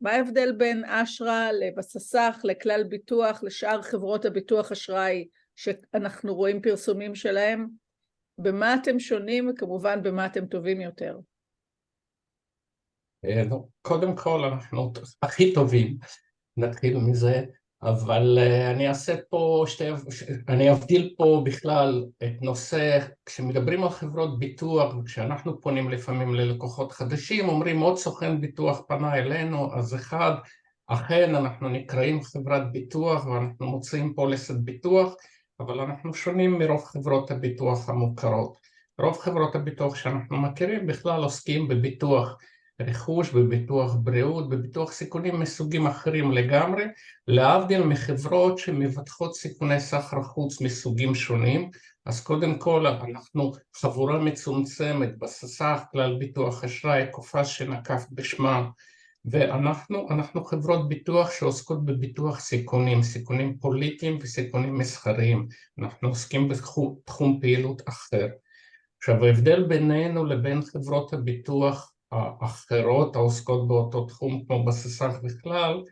מה ההבדל בין אשרא לבססך, לכלל ביטוח, לשאר חברות הביטוח אשראי שאנחנו רואים פרסומים שלהם? במה אתם שונים וכמובן במה אתם טובים יותר? קודם כל אנחנו הכי טובים, נתחיל מזה, אבל אני אבדיל פה בכלל את נושא, כשמדברים על חברות ביטוח, וכשאנחנו פונים לפעמים ללקוחות חדשים, אומרים עוד סוכן ביטוח פנה אלינו, אז אחד, אכן אנחנו נקראים חברת ביטוח ואנחנו מוצאים פוליסת ביטוח, אבל אנחנו שונים מרוב חברות הביטוח המוכרות. רוב חברות הביטוח שאנחנו מכירים בכלל עוסקים בביטוח רכוש, בביטוח בריאות, בביטוח סיכונים מסוגים אחרים לגמרי, להבדיל מחברות שמבטחות סיכוני סחר חוץ מסוגים שונים. אז קודם כל אנחנו חבורה מצומצמת, בסס"ח, כלל ביטוח אשראי, קופה שנקבת בשמה, ואנחנו חברות ביטוח שעוסקות בביטוח סיכונים, סיכונים פוליטיים וסיכונים מסחריים. אנחנו עוסקים בתחום פעילות אחר. עכשיו ההבדל בינינו לבין חברות הביטוח האחרות העוסקות באותו תחום כמו בסס"ח בכלל,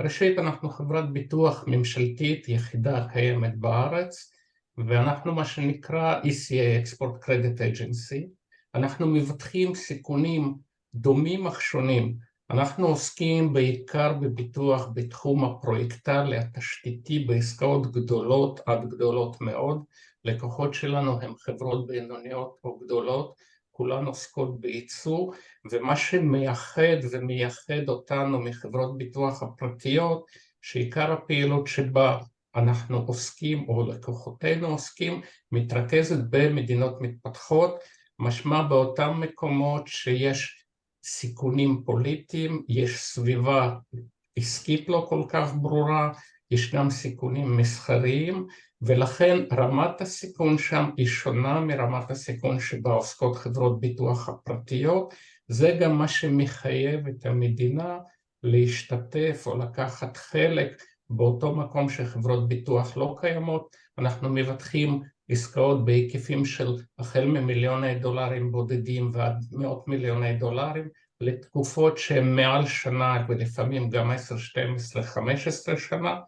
ראשית אנחנו חברת ביטוח ממשלתית יחידה קיימת בארץ, ואנחנו מה שנקרא ECA, Export Credit Agency, אנחנו מבטחים סיכונים דומים אך שונים. אנחנו עוסקים בעיקר בביטוח בתחום הפרויקטלי התשתיתי בעסקאות גדולות עד גדולות מאוד, לקוחות שלנו הם חברות בינוניות או גדולות, כולן עוסקות בייצוא, ומה שמייחד ומייחד אותנו מחברות ביטוח הפרטיות, שעיקר הפעילות שבה אנחנו עוסקים או לקוחותינו עוסקים, מתרכזת במדינות מתפתחות, משמע באותם מקומות שיש סיכונים פוליטיים, יש סביבה עסקית לא כל כך ברורה, יש גם סיכונים מסחריים, ולכן רמת הסיכון שם היא שונה מרמת הסיכון שבה עוסקות חברות ביטוח הפרטיות. זה גם מה שמחייב את המדינה להשתתף או לקחת חלק באותו מקום שחברות ביטוח לא קיימות. אנחנו מבטחים עסקאות בהיקפים של החל ממיליוני דולרים בודדים ועד מאות מיליוני דולרים, לתקופות שהן מעל שנה ולפעמים גם 10, 12, 15 שנה,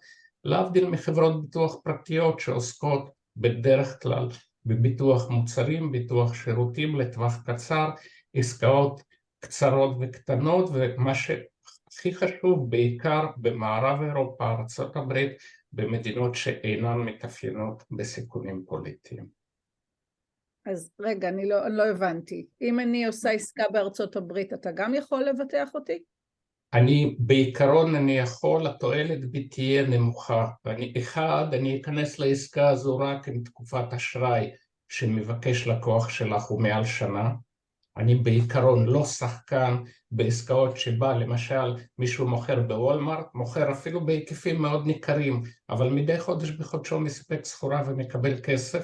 להבדיל מחברות ביטוח פרטיות שעוסקות בדרך כלל בביטוח מוצרים, ביטוח שירותים לטווח קצר, עסקאות קצרות וקטנות, ומה שהכי חשוב בעיקר במערב אירופה, ארצות הברית, במדינות שאינן מתאפיינות בסיכונים פוליטיים. אז רגע, אני לא הבנתי. אם אני עושה עסקה בארצות הברית, אתה גם יכול לבטח אותי? בעיקרון אני יכול, התועלת בי תהיה נמוכה. אני אכנס לעסקה הזו רק עם תקופת אשראי שמבקש לקוח שלך הוא מעל שנה. אני בעיקרון לא שחקן בעסקאות שבה למשל מישהו מוכר בוולמרט, מוכר אפילו בהיקפים מאוד ניכרים, אבל מדי חודש בחודשו מספק סחורה ומקבל כסף.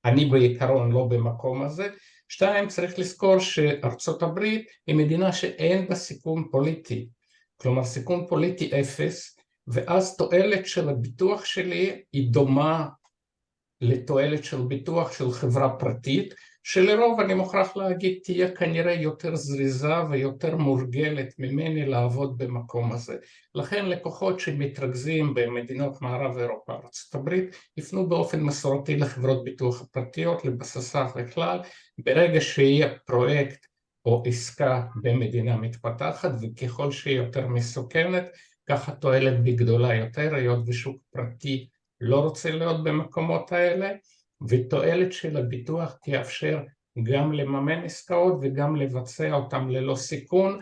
אני בעיקרון לא במקום הזה. שתיים, צריך לזכור שארצות הברית היא מדינה שאין בה סיכון פוליטי, כלומר סיכון פוליטי אפס, ואז תועלת של הביטוח שלי היא דומה לתועלת של ביטוח של חברה פרטית, שלרוב אני מוכרח להגיד תהיה כנראה יותר זריזה ויותר מורגלת ממני לעבוד במקום הזה. לכן לקוחות שמתרכזים במדינות מערב אירופה, ארצות הברית, יפנו באופן מסורתי לחברות ביטוח הפרטיות, לבסס"ח וכלל, ברגע שיהיה פרויקט או עסקה במדינה מתפתחת, וככל שהיא יותר מסוכנת, ככה תועלת בגדולה יותר, היות ושוק פרטי לא רוצה להיות במקומות האלה, ותועלת של הביטוח תאפשר גם לממן עסקאות וגם לבצע אותם ללא סיכון.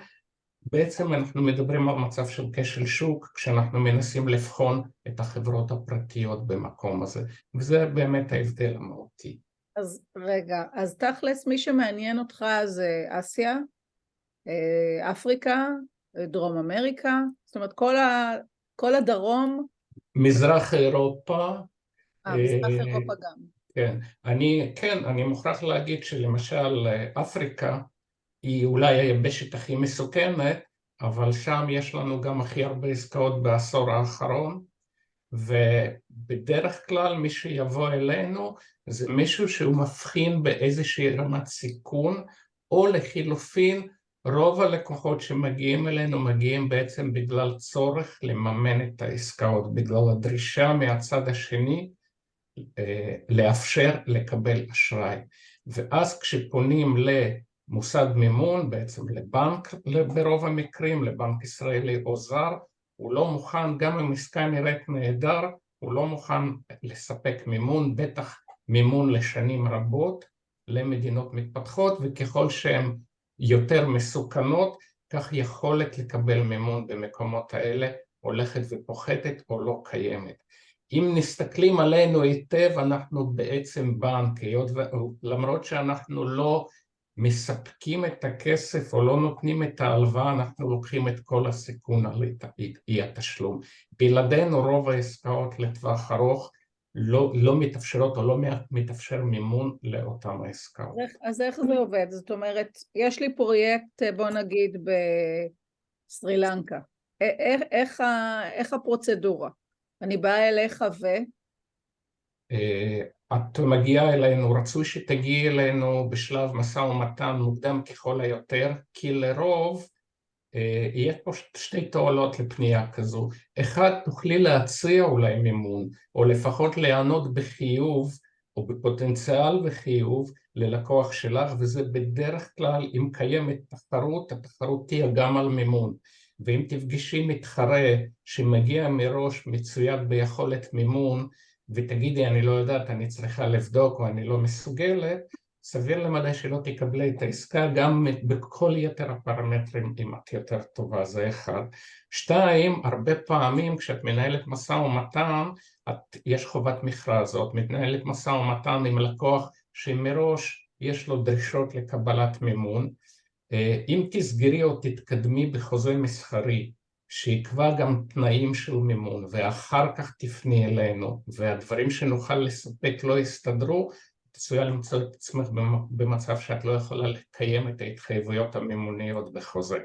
בעצם אנחנו מדברים על מצב של כשל שוק, כשאנחנו מנסים לבחון את החברות הפרטיות במקום הזה, וזה באמת ההבדל המהותי. אז רגע, אז תכלס מי שמעניין אותך זה אסיה, אפריקה, דרום אמריקה, זאת אומרת כל הדרום. מזרח אירופה. מזרח אירופה גם. כן, אני מוכרח להגיד שלמשל אפריקה היא אולי היבשת הכי מסוכנת, אבל שם יש לנו גם הכי הרבה עסקאות בעשור האחרון, ובדרך כלל מי שיבוא אלינו זה מישהו שהוא מבחין באיזושהי רמת סיכון, או לחילופין רוב הלקוחות שמגיעים אלינו מגיעים בעצם בגלל צורך לממן את העסקאות, בגלל הדרישה מהצד השני לאפשר לקבל אשראי. ואז כשפונים למוסד מימון, בעצם לבנק ברוב המקרים, לבנק ישראלי או זר, הוא לא מוכן, גם אם עסקה נראית נהדר, הוא לא מוכן לספק מימון, בטח מימון לשנים רבות למדינות מתפתחות, וככל שהן יותר מסוכנות, כך יכולת לקבל מימון במקומות האלה הולכת ופוחתת או לא קיימת. אם נסתכלים עלינו היטב, אנחנו בעצם בנק, למרות שאנחנו לא מספקים את הכסף או לא נותנים את ההלוואה, אנחנו לוקחים את כל הסיכון על אי התשלום. בלעדינו רוב העסקאות לטווח ארוך לא מתאפשרות או לא מתאפשר מימון לאותם העסקאות. אז איך זה עובד? זאת אומרת, יש לי פרויקט, בוא נגיד, בסרי לנקה. איך הפרוצדורה? אני באה אליך את מגיעה אלינו, רצוי שתגיעי אלינו בשלב משא ומתן מוקדם ככל היותר, כי לרוב יש פה שתי תועלות לפנייה כזו. אחד, תוכלי להציע אולי מימון, או לפחות לענות בחיוב, או בפוטנציאל בחיוב ללקוח שלך, וזה בדרך כלל, אם קיימת תחרות, התחרות תהיה גם על מימון. ואם תפגשי מתחרה שמגיע מראש מצויד ביכולת מימון, ותגידי אני לא יודעת, אני צריכה לבדוק או אני לא מסוגלת, סביר למדי שלא תקבלי את העסקה גם בכל יתר הפרמטרים אם את יותר טובה, זה אחד. שתיים, הרבה פעמים כשאת מנהלת משא ומתן, יש חובת מכרז, את מתנהלת משא ומתן עם לקוח שמראש יש לו דרישות לקבלת מימון. אם תסגרי או תתקדמי בחוזה מסחרי, שיקבע גם תנאים של מימון, ואחר כך תפני אלינו, והדברים שנוכל לספק לא יסתדרו, תצויה למצוא את עצמך במצב שאת לא יכולה לקיים את ההתחייבויות המימוניות בחוזה.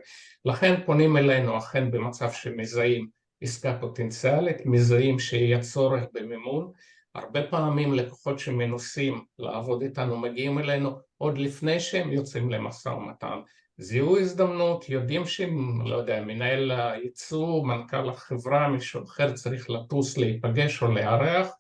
לכן פונים אלינו אכן במצב שמזהים עסקה פוטנציאלית, מזהים שיהיה צורך במימון. הרבה פעמים לקוחות שמנוסים לעבוד איתנו מגיעים אלינו עוד לפני שהם יוצאים למשא ומתן. זיהו הזדמנות, יודעים שהם, לא יודע, מנהל הייצוא, מנכ"ל החברה, מישהו אחר צריך לטוס להיפגש או לארח,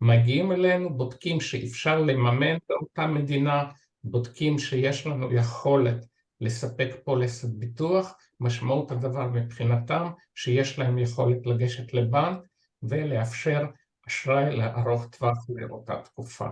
מגיעים אלינו, בודקים שאפשר לממן באותה מדינה, בודקים שיש לנו יכולת לספק פוליסת ביטוח, משמעות הדבר מבחינתם שיש להם יכולת לגשת לבנק ולאפשר אשראי לארוך טווח לאותה תקופה.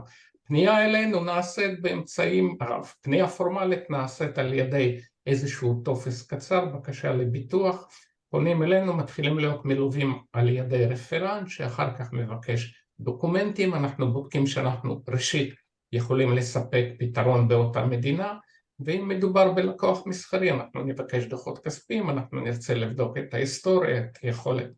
פנייה אלינו נעשית באמצעים, פנייה פורמלית נעשית על ידי איזשהו טופס קצר, בקשה לביטוח, פונים אלינו, מתחילים להיות מלווים על ידי רפרנט שאחר כך מבקש דוקומנטים, אנחנו בודקים שאנחנו ראשית יכולים לספק פתרון באותה מדינה, ואם מדובר בלקוח מסחרי אנחנו נבקש דוחות כספיים, אנחנו נרצה לבדוק את ההיסטוריה, את יכולת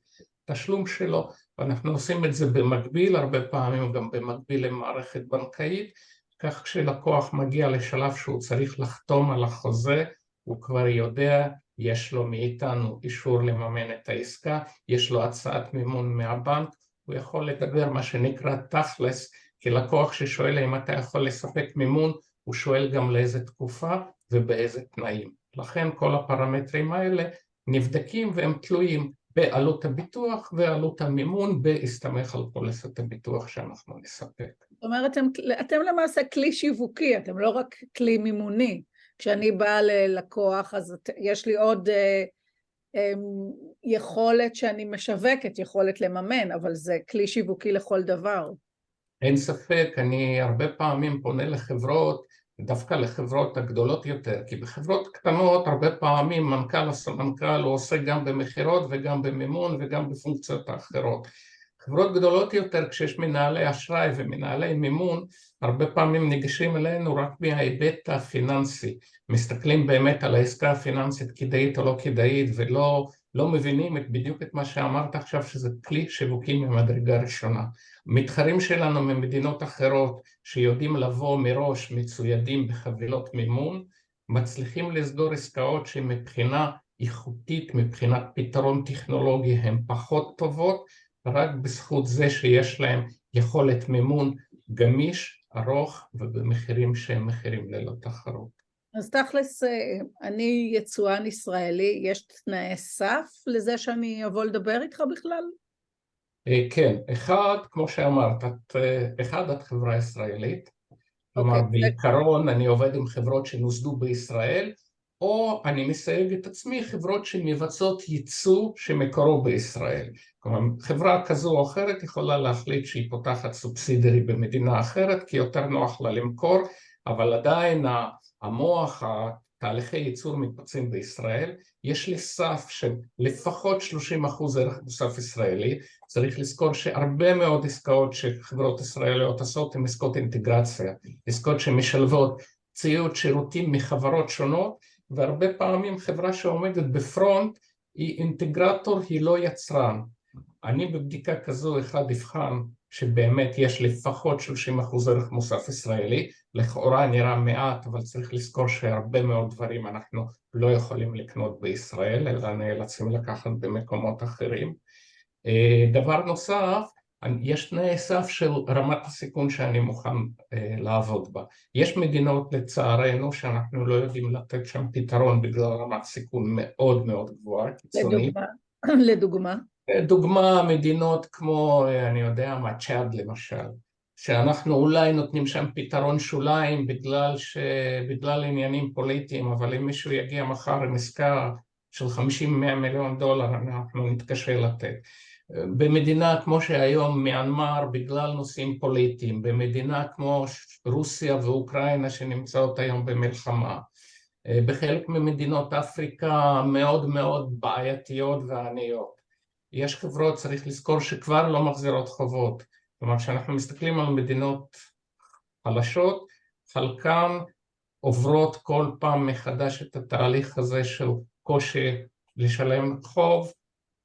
תשלום שלו, ואנחנו עושים את זה במקביל, הרבה פעמים גם במקביל למערכת בנקאית, כך כשלקוח מגיע לשלב שהוא צריך לחתום על החוזה, הוא כבר יודע, יש לו מאיתנו אישור לממן את העסקה, יש לו הצעת מימון מהבנק, הוא יכול לדבר מה שנקרא תכלס, כי לקוח ששואל אם אתה יכול לספק מימון, הוא שואל גם לאיזה תקופה ובאיזה תנאים. לכן כל הפרמטרים האלה נבדקים והם תלויים בעלות הביטוח ועלות המימון בהסתמך על פוליסת הביטוח שאנחנו נספק. זאת אומרת, אתם למעשה כלי שיווקי, אתם לא רק כלי מימוני. כשאני באה ללקוח, אז יש לי עוד יכולת שאני משווקת, יכולת לממן, אבל זה כלי שיווקי לכל דבר. אין ספק, אני הרבה פעמים פונה לחברות, דווקא לחברות הגדולות יותר, כי בחברות קטנות הרבה פעמים מנכ"ל הוא עושה גם במחירות וגם במימון וגם בפונקציות האחרות. חברות גדולות יותר, כשיש מנהלי אשראי ומנהלי מימון, הרבה פעמים ניגשים אלינו רק מההיבט הפיננסי, מסתכלים באמת על העסקה הפיננסית כדאית או לא כדאית, ולא מבינים בדיוק את מה שאמרת עכשיו, שזה כלי שיווקי ממדרגה ראשונה. מתחרים שלנו ממדינות אחרות שיודעים לבוא מראש מצוידים בחבילות מימון, מצליחים לסגור עסקאות שמבחינה איכותית, מבחינת פתרון טכנולוגי הן פחות טובות, רק בזכות זה שיש להם יכולת מימון גמיש, ארוך ובמחירים שהם מחירים ללא תחרות. אז תכלס, אני יצואן ישראלי, יש תנאי סף לזה שאני אבוא לדבר איתך בכלל? כן, אחד, כמו שאמרת, את חברה ישראלית, אוקיי, כלומר בעיקרון אני עובד עם חברות שנוסדו בישראל, או אני מסייג את עצמי חברות שמבצעות ייצוא שמקורו בישראל. כלומר חברה כזו או אחרת יכולה להחליט שהיא פותחת סובסידרי במדינה אחרת כי יותר נוח לה למכור, אבל עדיין המוח, תהליכי ייצור מתבצעים בישראל. יש לי סף של לפחות 30% ערך מוסף ישראלי. צריך לזכור שהרבה מאוד עסקאות שחברות ישראליות עושות הן עסקאות אינטגרציה, עסקאות שמשלבות ציוד שירותים מחברות שונות, והרבה פעמים חברה שעומדת בפרונט היא אינטגרטור, היא לא יצרן. אני בבדיקה כזו אחד אבחן שבאמת יש לפחות 30% ערך מוסף ישראלי, לכאורה נראה מעט, אבל צריך לזכור שהרבה מאוד דברים אנחנו לא יכולים לקנות בישראל, אלא נאלצים לקחת במקומות אחרים. דבר נוסף, יש תנאי סף של רמת הסיכון שאני מוכן לעבוד בה. יש מדינות לצערנו שאנחנו לא יודעים לתת שם פתרון בגלל רמת סיכון מאוד מאוד גבוהה, קיצונית. לדוגמה? דוגמה, מדינות כמו, אני יודע מה, צ'אד למשל, שאנחנו אולי נותנים שם פתרון שוליים בגלל עניינים פוליטיים, אבל אם מישהו יגיע מחר עם עסקה של 50-100 מיליון דולר, אנחנו נתקשה לתת. במדינה כמו שהיום מיאנמר בגלל נושאים פוליטיים, במדינה כמו רוסיה ואוקראינה שנמצאות היום במלחמה, בחלק ממדינות אפריקה מאוד מאוד בעייתיות ועניות. יש חברות, צריך לזכור, שכבר לא מחזירות חובות. כלומר, כשאנחנו מסתכלים על מדינות חלשות, חלקן עוברות כל פעם מחדש את התהליך הזה של קושי לשלם חוב,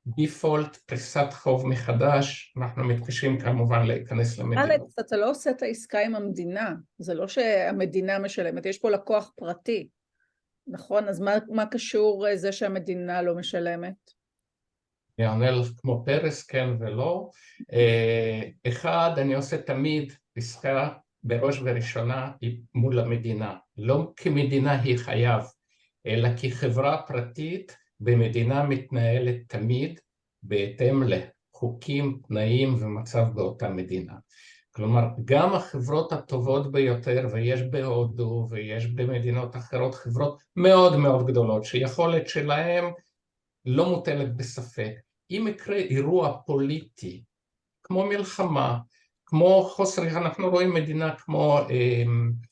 דיפולט, פריסת חוב מחדש, אנחנו מתקשים כמובן להיכנס למדינה. אלכס, אתה לא עושה את העסקה עם המדינה, זה לא שהמדינה משלמת, יש פה לקוח פרטי, נכון? אז מה קשור זה שהמדינה לא משלמת? אני אענה לך כמו פרס, כן ולא. אחד, אני עושה תמיד עסקה בראש וראשונה מול המדינה, לא כמדינה היא חייב, אלא כחברה פרטית במדינה מתנהלת תמיד בהתאם לחוקים, תנאים ומצב באותה מדינה. כלומר, גם החברות הטובות ביותר, ויש בהודו ויש במדינות אחרות חברות מאוד מאוד גדולות, שיכולת שלהם לא מוטלת בספק. אם יקרה אירוע פוליטי, כמו מלחמה, כמו חוסר, אנחנו רואים מדינה כמו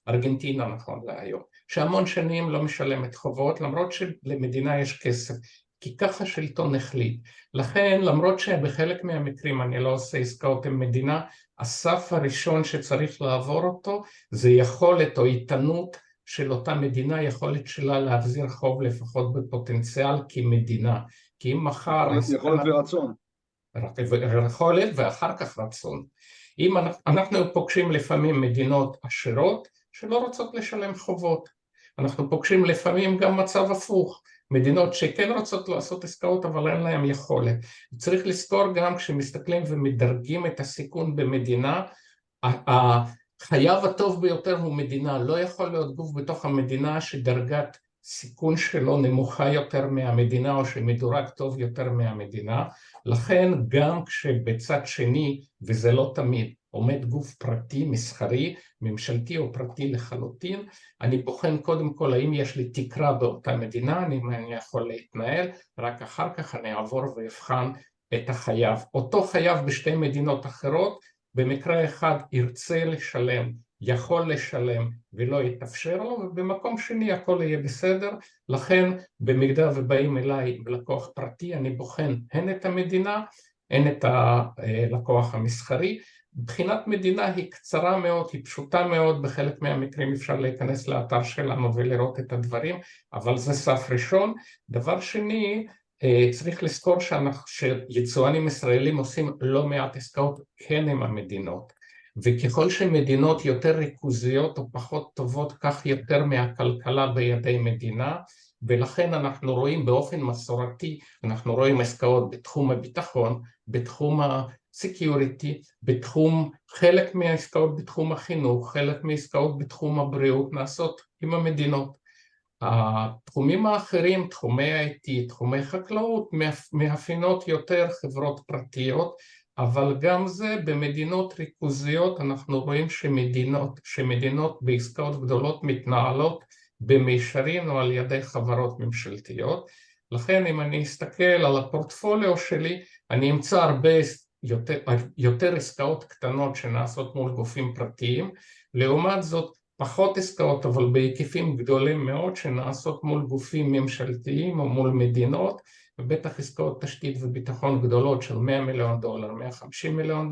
ארגנטינה נכון להיום, שהמון שנים לא משלמת חובות, למרות שלמדינה יש כסף, כי ככה שלטון החליט. לכן, למרות שבחלק מהמקרים אני לא עושה עסקאות עם מדינה, הסף הראשון שצריך לעבור אותו, זה יכולת או איתנות של אותה מדינה, יכולת שלה להחזיר חוב לפחות בפוטנציאל כמדינה. כי אם מחר... יכולת ורצון. יכולת ואחר כך רצון. אם אנחנו פוגשים לפעמים מדינות עשירות שלא רוצות לשלם חובות, אנחנו פוגשים לפעמים גם מצב הפוך, מדינות שכן רוצות לעשות עסקאות אבל אין להם יכולת. צריך לזכור גם כשמסתכלים ומדרגים את הסיכון במדינה, החייב הטוב ביותר הוא מדינה, לא יכול להיות גוף בתוך המדינה שדרגת סיכון שלו נמוכה יותר מהמדינה או שמדורג טוב יותר מהמדינה. לכן גם כשבצד שני, וזה לא תמיד, עומד גוף פרטי, מסחרי, ממשלתי או פרטי לחלוטין, אני בוחן קודם כל האם יש לי תקרה באותה מדינה, אני יכול להתנהל, רק אחר כך אני אעבור ואבחן את החייב. אותו חייב בשתי מדינות אחרות, במקרה אחד ירצה לשלם, יכול לשלם ולא יתאפשר לו, ובמקום שני הכל יהיה בסדר. לכן במידה ובאים אליי לקוח פרטי, אני בוחן הן את המדינה, הן את הלקוח המסחרי. בחינת מדינה היא קצרה מאוד, היא פשוטה מאוד, בחלק מהמקרים אפשר להיכנס לאתר שלנו ולראות את הדברים, אבל זה סף ראשון. דבר שני, צריך לזכור שיצואנים ישראלים עושים לא מעט עסקאות כן עם המדינות, וככל שמדינות יותר ריכוזיות או פחות טובות, כך יותר מהכלכלה בידי מדינה, ולכן אנחנו רואים באופן מסורתי, אנחנו רואים עסקאות בתחום הביטחון, בתחום הסקיוריטי, חלק מהעסקאות בתחום החינוך, חלק מהעסקאות בתחום הבריאות נעשות עם המדינות. התחומים האחרים, תחומי IT, תחומי חקלאות, מאפיינות יותר חברות פרטיות, אבל גם זה במדינות ריכוזיות אנחנו רואים שמדינות בעסקאות גדולות מתנהלות במישרין או על ידי חברות ממשלתיות. לכן אם אני אסתכל על הפורטפוליו שלי, אני אמצא הרבה יותר עסקאות קטנות שנעשות מול גופים פרטיים, לעומת זאת פחות עסקאות אבל בהיקפים גדולים מאוד שנעשות מול גופים ממשלתיים או מול מדינות, ובטח עסקאות תשתית וביטחון גדולות של $100 מיליון, $150 מיליון,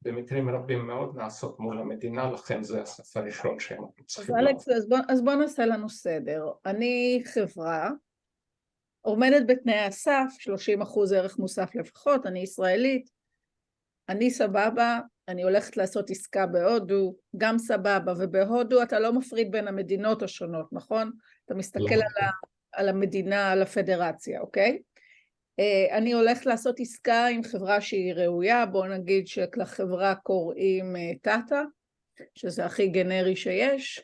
במקרים רבים מאוד נעשות מול המדינה, לכן זה הסף הראשון שהם צריכים לעשות. אלכס, אז בוא נעשה לנו סדר. אני חברה, עומדת בתנאי הסף, 30% ערך מוסף לפחות, אני ישראלית, אני סבבה, אני הולכת לעשות עסקה בהודו, גם סבבה, ובהודו אתה לא מפריד בין המדינות השונות, נכון? אתה מסתכל על המדינה, על הפדרציה, אוקיי? אני הולכת לעשות עסקה עם חברה שהיא ראויה, בואו נגיד שלחברה קוראים טאטה, שזה הכי גנרי שיש.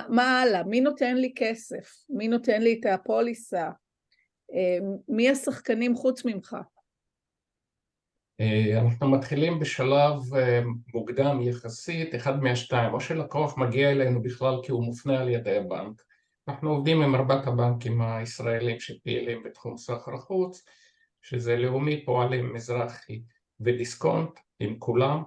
מה הלאה? מי נותן לי כסף? מי נותן לי את הפוליסה? מי השחקנים חוץ ממך? אנחנו מתחילים בשלב מוקדם יחסית, אחד מהשתיים, או שלקוח מגיע אלינו בכלל כי הוא מופנה על ידי הבנק. אנחנו עובדים עם 4 הבנקים הישראלים שפעילים בתחום סחר חוץ, שזה לאומי, פועלים, מזרחי ודיסקונט, עם כולם.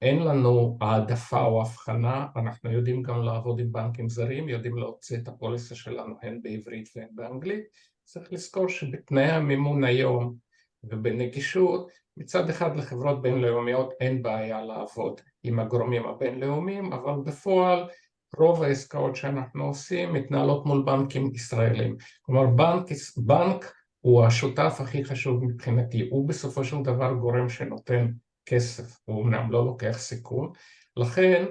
אין לנו העדפה או הבחנה, אנחנו יודעים גם לעבוד עם בנקים זרים, יודעים להוציא את הפוליסה שלנו הן בעברית והן באנגלית. צריך לזכור שבתנאי המימון היום ובנגישות, מצד אחד לחברות בינלאומיות אין בעיה לעבוד עם הגורמים הבינלאומיים, אבל בפועל רוב העסקאות שאנחנו עושים מתנהלות מול בנקים ישראלים. כלומר, בנק הוא השותף הכי חשוב מבחינתי, הוא בסופו של דבר גורם שנותן כסף, הוא אמנם לא לוקח סיכון, לכן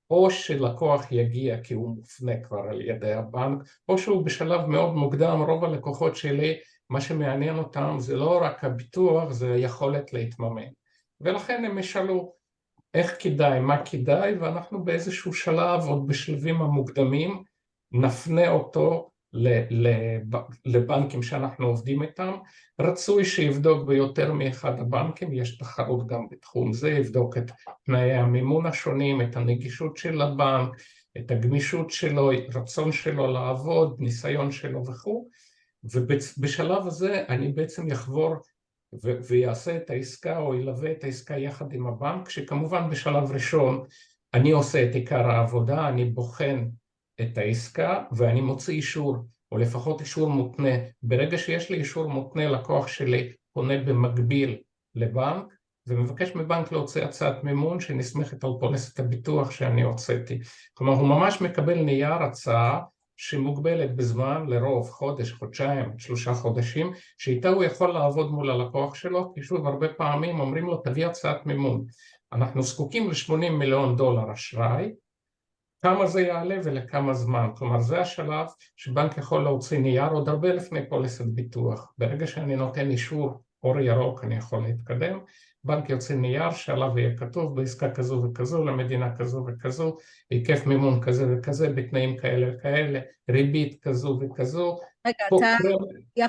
או שלקוח יגיע כי הוא מופנה כבר על ידי הבנק, או שהוא בשלב מאוד מוקדם, רוב הלקוחות שלי, מה שמעניין אותם זה לא רק הביטוח, זה היכולת להתממן. ולכן הם ישאלו איך כדאי, מה כדאי, ואנחנו באיזשהו שלב, עוד בשלבים המוקדמים, נפנה אותו לבנקים שאנחנו עובדים איתם. רצוי שיבדוק ביותר מאחד הבנקים, יש תחרות גם בתחום זה, יבדוק את תנאי המימון השונים, את הנגישות של הבנק, את הגמישות שלו, רצון שלו לעבוד, ניסיון שלו וכו'. ובשלב הזה אני בעצם יחבור ויעשה את העסקה או ילווה את העסקה יחד עם הבנק, שכמובן בשלב ראשון אני עושה את עיקר העבודה, אני בוחן את העסקה ואני מוציא אישור, או לפחות אישור מותנה. ברגע שיש לי אישור מותנה, לקוח שלי פונה במקביל לבנק, ומבקש מבנק להוציא הצעת מימון שנסמכת על פוליסת הביטוח שאני הוצאתי. כלומר, הוא ממש מקבל נייר הצעה, שמוגבלת בזמן לרוב חודש, חודשיים, 3 חודשים, שאיתה הוא יכול לעבוד מול הלקוח שלו, כי שוב הרבה פעמים אומרים לו תביא הצעת מימון. אנחנו זקוקים ל$80 מיליון אשראי, כמה זה יעלה ולכמה זמן. כלומר זה השלב שבנק יכול להוציא נייר עוד הרבה לפני פוליסת ביטוח. ברגע שאני נותן אישור אור ירוק אני יכול להתקדם, בנק יוצא נייר שעליו יהיה כתוב בעסקה כזו וכזו, למדינה כזו וכזו, היקף מימון כזה וכזה, בתנאים כאלה וכאלה, ריבית כזו וכזו. רגע,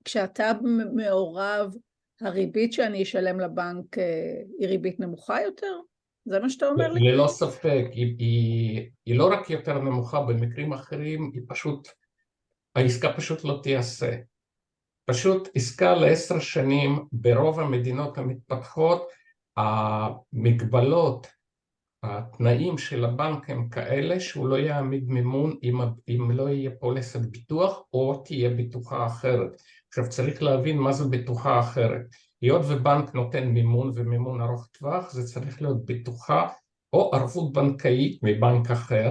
כשאתה מעורב, הריבית שאני אשלם לבנק היא ריבית נמוכה יותר? זה מה שאתה אומר לי? ללא ספק, היא לא רק יותר נמוכה, במקרים אחרים היא פשוט, העסקה פשוט לא תיעשה. פשוט עסקה ל10 שנים ברוב המדינות המתפתחות, המגבלות, התנאים של הבנק הם כאלה שהוא לא יעמיד מימון אם לא יהיה פוליסת ביטוח או תהיה ביטוחה אחרת. עכשיו צריך להבין מה זה ביטוחה אחרת. היות ובנק נותן מימון ומימון ארוך טווח, זה צריך להיות ביטוחה או ערבות בנקאית מבנק אחר,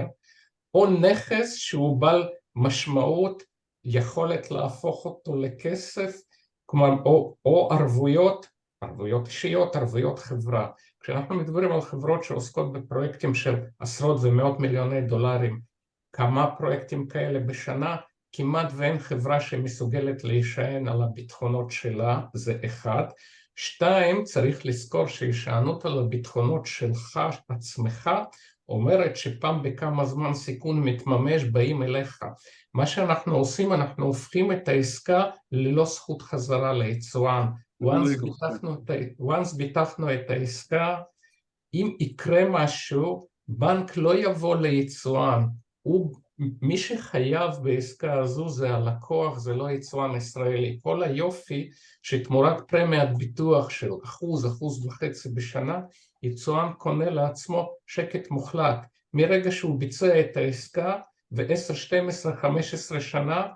או נכס שהוא בעל משמעות, יכולת להפוך אותו לכסף, כלומר, או ערבויות אישיות, ערבויות חברה. כשאנחנו מדברים על חברות שעוסקות בפרויקטים של עשרות ומאות מיליוני דולרים, כמה פרויקטים כאלה בשנה, כמעט ואין חברה שמסוגלת להישען על הביטחונות שלה, זה 1. 2, צריך לזכור שהישענות על הביטחונות שלך עצמך, אומרת שפעם בכמה זמן סיכון מתממש, באים אליך. מה שאנחנו עושים, אנחנו הופכים את העסקה ללא זכות חזרה ליצואן. once ביטחנו את העסקה, אם יקרה משהו, בנק לא יבוא ליצואן, מי שחייב בעסקה הזו זה הלקוח, זה לא יצואן ישראלי. כל היופי שתמורת פרמיית ביטוח של 1%-1.5% בשנה, יצואן קונה לעצמו שקט מוחלט. מרגע שהוא ביצע את העסקה, ו10, 12, 15 שנה,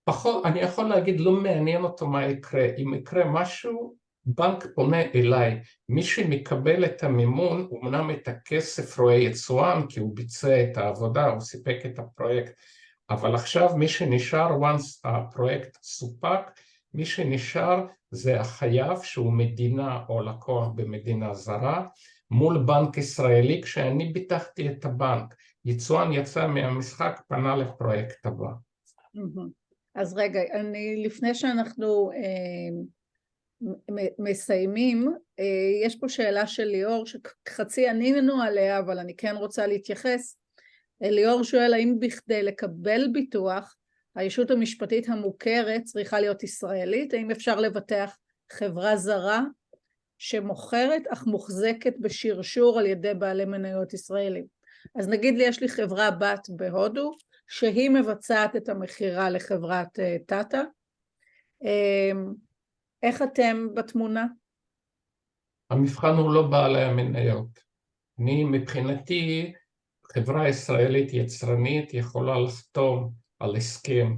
פחות, אני יכול להגיד, לא מעניין אותו מה יקרה. אם יקרה משהו, בנק פונה אליי. מי שמקבל את המימון, הוא אמנם את הכסף רואה יצואן, כי הוא ביצע את העבודה, הוא סיפק את הפרויקט. אבל עכשיו מי שנשאר, once הפרויקט סופק, מי שנשאר זה החייב שהוא מדינה או לקוח במדינה זרה, מול בנק ישראלי, כשאני ביטחתי את הבנק. יצואן יצא מהמשחק, פנה לפרויקט הבא. אז רגע, לפני שאנחנו מסיימים, יש פה שאלה של ליאור, שחצי ענינו עליה, אבל אני כן רוצה להתייחס. ליאור שואל, האם בכדי לקבל ביטוח, הישות המשפטית המוכרת צריכה להיות ישראלית? האם אפשר לבטח חברה זרה שמוכרת אך מוחזקת בשרשור על ידי בעלי מניות ישראלים? אז נגיד לי, יש לי חברה בת בהודו, שהיא מבצעת את המחירה לחברת טאטה. איך אתם בתמונה? המבחן הוא לא בעלי המניות. מבחינתי, חברה ישראלית יצרנית יכולה לחתום על הסכם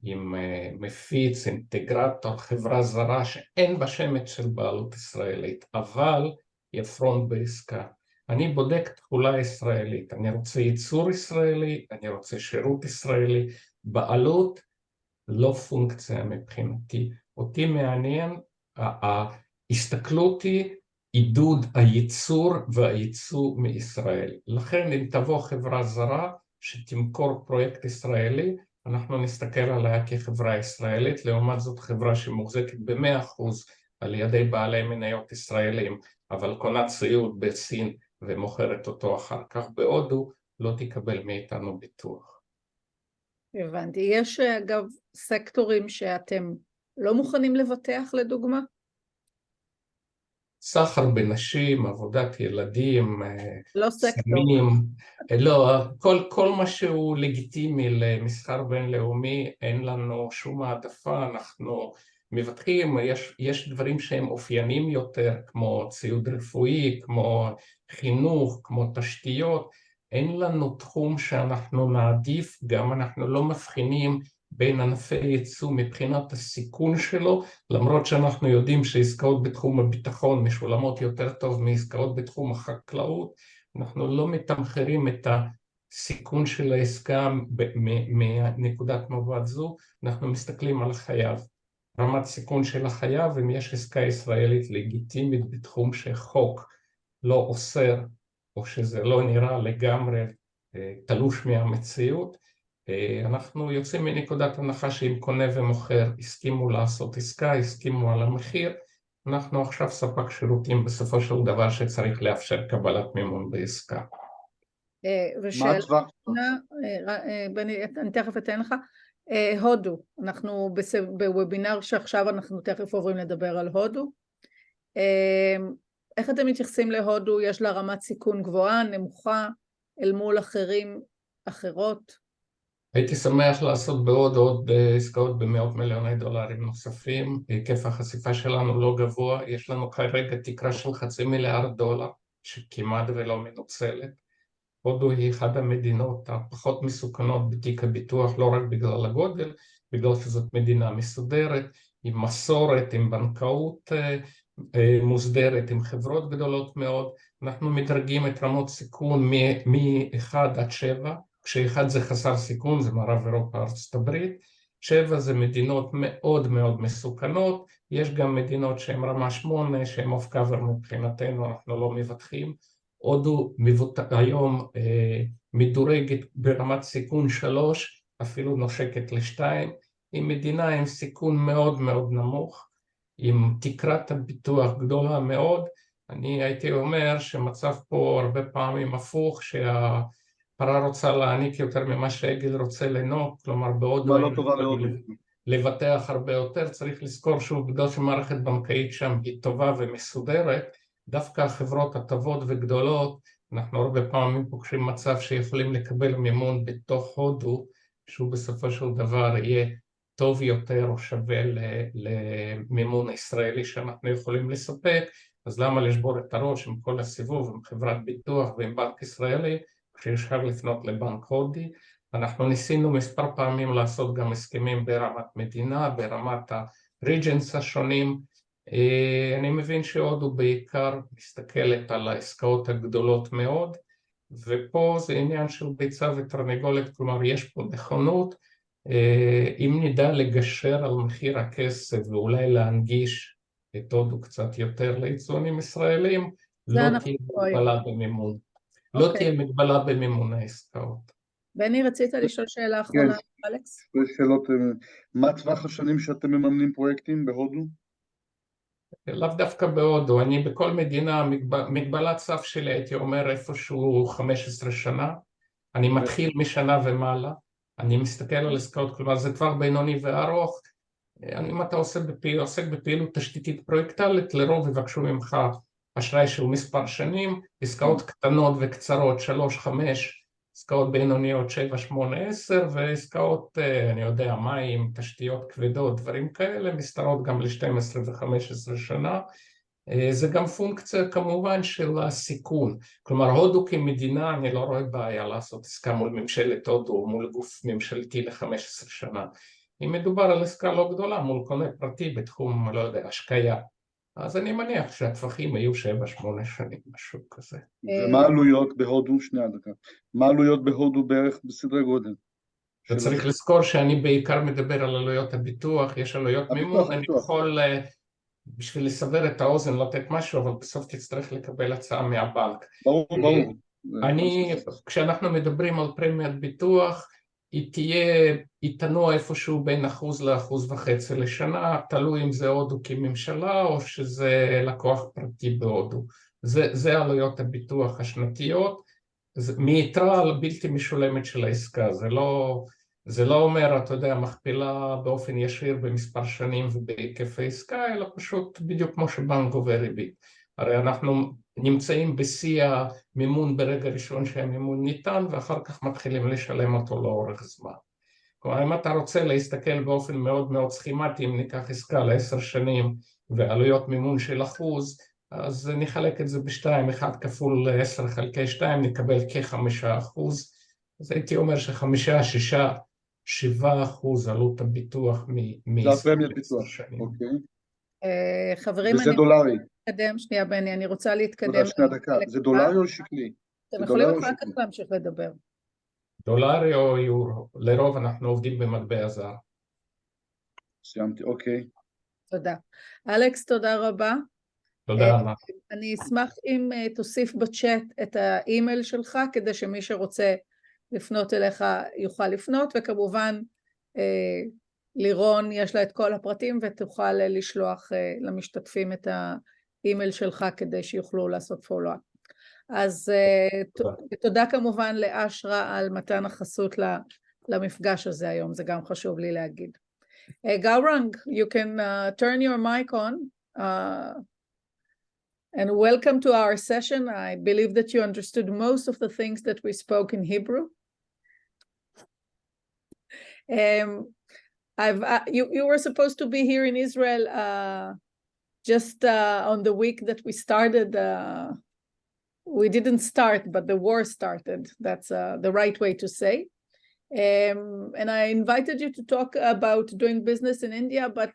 עם מפיץ, אינטגרטור, חברה זרה שאין בה שמץ של בעלות ישראלית, אבל יפרון בעסקה. אני בודק תחולה ישראלית, אני רוצה ייצור ישראלי, אני רוצה שירות ישראלי, בעלות לא פונקציה מבחינתי. אותי מעניין, ההסתכלות היא עידוד הייצור והייצוא מישראל. לכן אם תבוא חברה זרה שתמכור פרויקט ישראלי, אנחנו נסתכל עליה כחברה ישראלית, לעומת זאת חברה שמוחזקת ב100% על ידי בעלי מניות ישראלים, אבל קונה ציוד בסין ומוכרת אותו אחר כך בהודו, לא תקבל מאיתנו ביטוח. הבנתי. יש אגב סקטורים שאתם לא מוכנים לבטח לדוגמה? סחר בנשים, עבודת ילדים, לא סקטור. סמים, לא, כל מה שהוא לגיטימי למסחר בינלאומי, אין לנו שום העדפה, אנחנו מבטחים, יש דברים שהם אופיינים יותר, כמו ציוד רפואי, כמו חינוך, כמו תשתיות, אין לנו תחום שאנחנו נעדיף, גם אנחנו לא מבחינים בין ענפי ייצוא מבחינת הסיכון שלו, למרות שאנחנו יודעים שעסקאות בתחום הביטחון משולמות יותר טוב מעסקאות בתחום החקלאות, אנחנו לא מתמחרים את הסיכון של העסקה מנקודת מבט זו, אנחנו מסתכלים על החייב. רמת סיכון של החייב, אם יש עסקה ישראלית לגיטימית בתחום שחוק לא אוסר, או שזה לא נראה לגמרי תלוש מהמציאות, אנחנו יוצאים מנקודת הנחה שאם קונה ומוכר הסכימו לעשות עסקה, הסכימו על המחיר, אנחנו עכשיו ספק שירותים בסופו של דבר שצריך לאפשר קבלת מימון בעסקה. ושאלה, אני תכף אתן לך, הודו, אנחנו בוובינר שעכשיו אנחנו תכף עוברים לדבר על הודו. איך אתם מתייחסים להודו? יש לה רמת סיכון גבוהה, נמוכה, אל מול אחרות? הייתי שמח לעשות עוד עסקאות במאות מיליוני דולרים נוספים, היקף החשיפה שלנו לא גבוה, יש לנו כרגע תקרה של $500 מיליארד, שכמעט ולא מנוצלת. הודו היא אחת המדינות הפחות מסוכנות בתיק הביטוח, לא רק בגלל הגודל, בגלל שזאת מדינה מסודרת, עם מסורת, עם בנקאות מוסדרת, עם חברות גדולות מאוד. אנחנו מדרגים את רמות סיכון מ-1 עד 7, כש-1 זה חסר סיכון, זה מערב אירופה, ארצות הברית, 7 זה מדינות מאוד מאוד מסוכנות, יש גם מדינות שהן רמה 8, שהן אוף קאבר מבחינתנו, אנחנו לא מבטחים. הודו היום מדורגת ברמת סיכון 3, אפילו נושקת ל2, היא מדינה עם סיכון מאוד מאוד נמוך, עם תקרת הביטוח גדולה מאוד, אני הייתי אומר שמצב פה הרבה פעמים הפוך, שהפרה רוצה להעניק יותר ממה שהעגל רוצה לנוק, כלומר בהודו לא טובה להודו. לבטח הרבה יותר. צריך לזכור שהוא בגלל שמערכת בנקאית שם היא טובה ומסודרת, דווקא החברות הטובות וגדולות, אנחנו הרבה פעמים פוגשים מצב שיכולים לקבל מימון בתוך הודו, שהוא בסופו של דבר יהיה טוב יותר או שווה למימון ישראלי שאנחנו יכולים לספק. אז למה לשבור את הראש עם כל הסיבוב, עם חברת ביטוח ועם בנק ישראלי, כשאפשר לפנות לבנק הודי? אנחנו ניסינו מספר פעמים לעשות גם הסכמים ברמת מדינה, ברמת הריג'נס השונים. אני מבין שהודו בעיקר מסתכלת על העסקאות הגדולות מאוד, ופה זה עניין של ביצה ותרנגולת, כלומר יש פה נכונות, אם נדע לגשר על מחיר הכסף ואולי להנגיש את הודו קצת יותר ליצואנים ישראלים, לא תהיה מגבלה במימון. לא תהיה מגבלה במימון העסקאות. בני, רצית לשאול שאלה אחרונה, אלכס? שאלות, מה טווח השנים שאתם מממנים פרויקטים בהודו? לאו דווקא בהודו, אני בכל מדינה, מגבלת סף שלי הייתי אומר איפשהו 15 שנה, אני מתחיל משנה ומעלה, אני מסתכל על עסקאות, כלומר זה טווח בינוני וארוך, אם אתה עוסק בפעילות תשתיתית פרויקטלית, לרוב יבקשו ממך אשראי של מספר שנים, עסקאות קטנות וקצרות 3-5, עסקאות בינוניות 7-8-10, ועסקאות, אני יודע, מים, תשתיות כבדות, דברים כאלה, מסתרות גם ל-12 ו-15 שנה. זה גם פונקציה כמובן של הסיכון, כלומר הודו כמדינה אני לא רואה בעיה לעשות עסקה מול ממשלת הודו או מול גוף ממשלתי ל-15 שנה. אם מדובר על עסקה לא גדולה מול קונה פרטי בתחום, לא יודע, השקיה, אז אני מניח שהטווחים היו 7-8 שנים, משהו כזה. ומה העלויות בהודו? שנייה דקה. מה העלויות בהודו בערך בסדרי גודל? אתה צריך לזכור שאני בעיקר מדבר על עלויות הביטוח, יש עלויות מימון, אני יכול בשביל לסבר את האוזן לתת משהו, אבל בסוף תצטרך לקבל הצעה מהבנק. ברור. כשאנחנו מדברים על פרמיית ביטוח, היא תנוע איפשהו בין 1% ל1.5% לשנה, תלוי אם זה הודו כממשלה או שזה לקוח פרטי בהודו. זה עלויות הביטוח השנתיות, מיתרה בלתי משולמת של העסקה, זה לא אומר, אתה יודע, מכפילה באופן ישיר במספר שנים ובהיקף העסקה, אלא פשוט בדיוק כמו שבנק גובה ריבית. הרי אנחנו נמצאים בשיא המימון ברגע ראשון שהמימון ניתן, ואחר כך מתחילים לשלם אותו לאורך זמן. כלומר, אם אתה רוצה להסתכל באופן מאוד מאוד סכימטי, אם ניקח עסקה ל10 שנים ועלויות מימון של 1%, אז נחלק את זה ב2, 1 כפול 10 חלקי 2, נקבל כ5%. אז הייתי אומר ש5, 6, 7% עלות הביטוח זה הפרמיית ביטוח, אוקיי. חברים, וזה דולרי. להתקדם, שנייה בני, אני רוצה להתקדם. שנייה דקה, זה דולרי או שקלי? אתם יכולים אחר כך להמשיך לדבר. דולרי או יורו, לרוב אנחנו עובדים במטבע זר. סיימתי, אוקיי. תודה. אלכס, תודה רבה. תודה רבה. אני אשמח אם תוסיף בצ'אט את האימייל שלך, כדי שמי שרוצה לפנות אליך יוכל לפנות, וכמובן לירון יש לה את כל הפרטים, ותוכל לשלוח למשתתפים את האימייל שלך, כדי שיוכלו לעשות פולו-אפ. אז תודה כמובן לאשרה על מתן החסות למפגש הזה היום, זה גם חשוב לי להגיד. Gaurang, you can turn your mic on. And welcome to our session. I believe that you understood most of the things that we spoke in Hebrew. You were supposed to be here in Israel just on the week that we started. We didn't start, but the war started. That's the right way to say. And I invited you to talk about doing business in India, but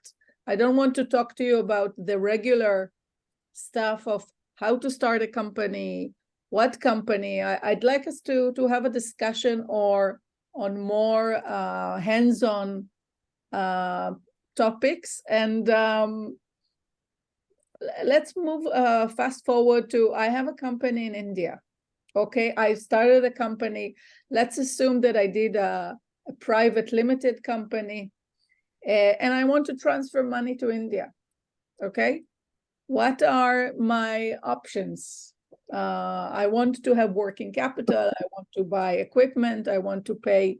I don't want to talk to you about the regular stuff of how to start a company, what company. I'd like us to have a discussion or on more hands-on topics. And let's move fast forward to, I have a company in India. Okay, I started a company. Let's assume that I did a private limited company and I want to transfer money to India. Okay. what are my options? I want to have working capital, I want to buy equipment, I want to pay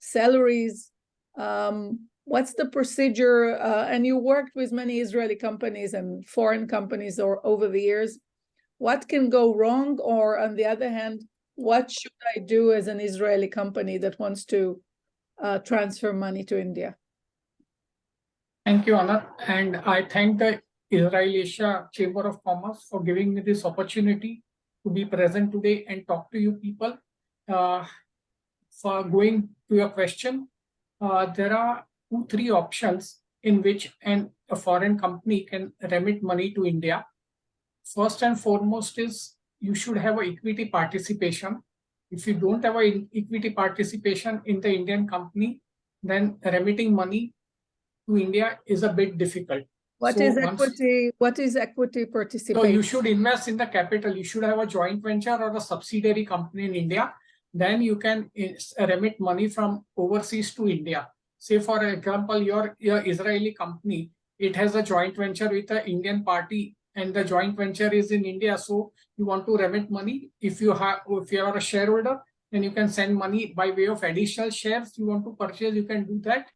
salaries. What's the procedure? And you worked with many Israeli companies and foreign companies over the years. What can go wrong? Or on the other hand, what should I do as an Israeli company that wants to transfer money to India? Thank you, Anna. And I thank the Israel Asia Chamber of Commerce for giving me this opportunity to be present today and talk to you people. For going to your question, there are 2-3 options in which a foreign company can remit money to India. First and foremost is you should have an equity participation. If you don't have an equity participation in the Indian company, then remitting money to India is a bit difficult. What is equity? What is equity participation? So you should invest in the capital. You should have a joint venture or a subsidiary company in India. Then you can remit money from overseas to India. Say, for example, your Israeli company, it has a joint venture with an Indian party, and the joint venture is in India. So you want to remit money. If you are a shareholder, then you can send money by way of additional shares you want to purchase. You can do that.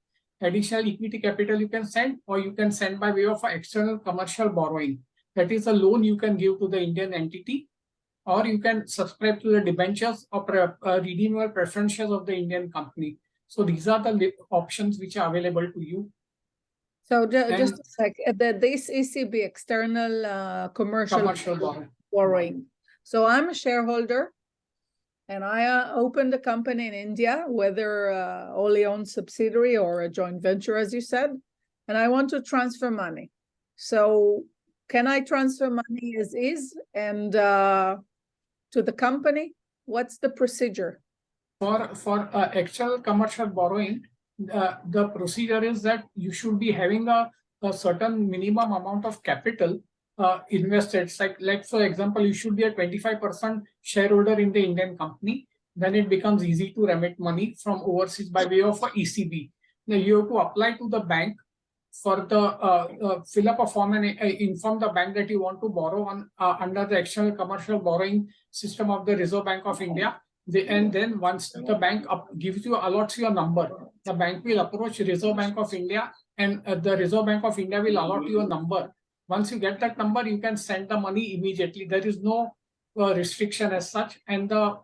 Additional equity capital you can send, or you can send by way of external commercial borrowing. That is a loan you can give to the Indian entity, or you can subscribe to the debentures or redeemable preference shares of the Indian company. So these are the options which are available to you. So just a sec, this ECB, external commercial borrowing. So I'm a shareholder and I opened a company in India, whether wholly owned subsidiary or a joint venture, as you said, and I want to transfer money. So can I transfer money as is and to the company? What's the procedure? For external commercial borrowing, the procedure is that you should be having a certain minimum amount of capital invested. Like for example, you should be a 25% shareholder in the Indian company. Then it becomes easy to remit money from overseas by way of a ECB. Now you have to apply to the bank for the fill up a form and inform the bank that you want to borrow on under the external commercial borrowing system of the Reserve Bank of India. And then once the bank allots you a number, the bank will approach Reserve Bank of India, and the Reserve Bank of India will allot you a number. Once you get that number, you can send the money immediately. There is no restriction as such. And the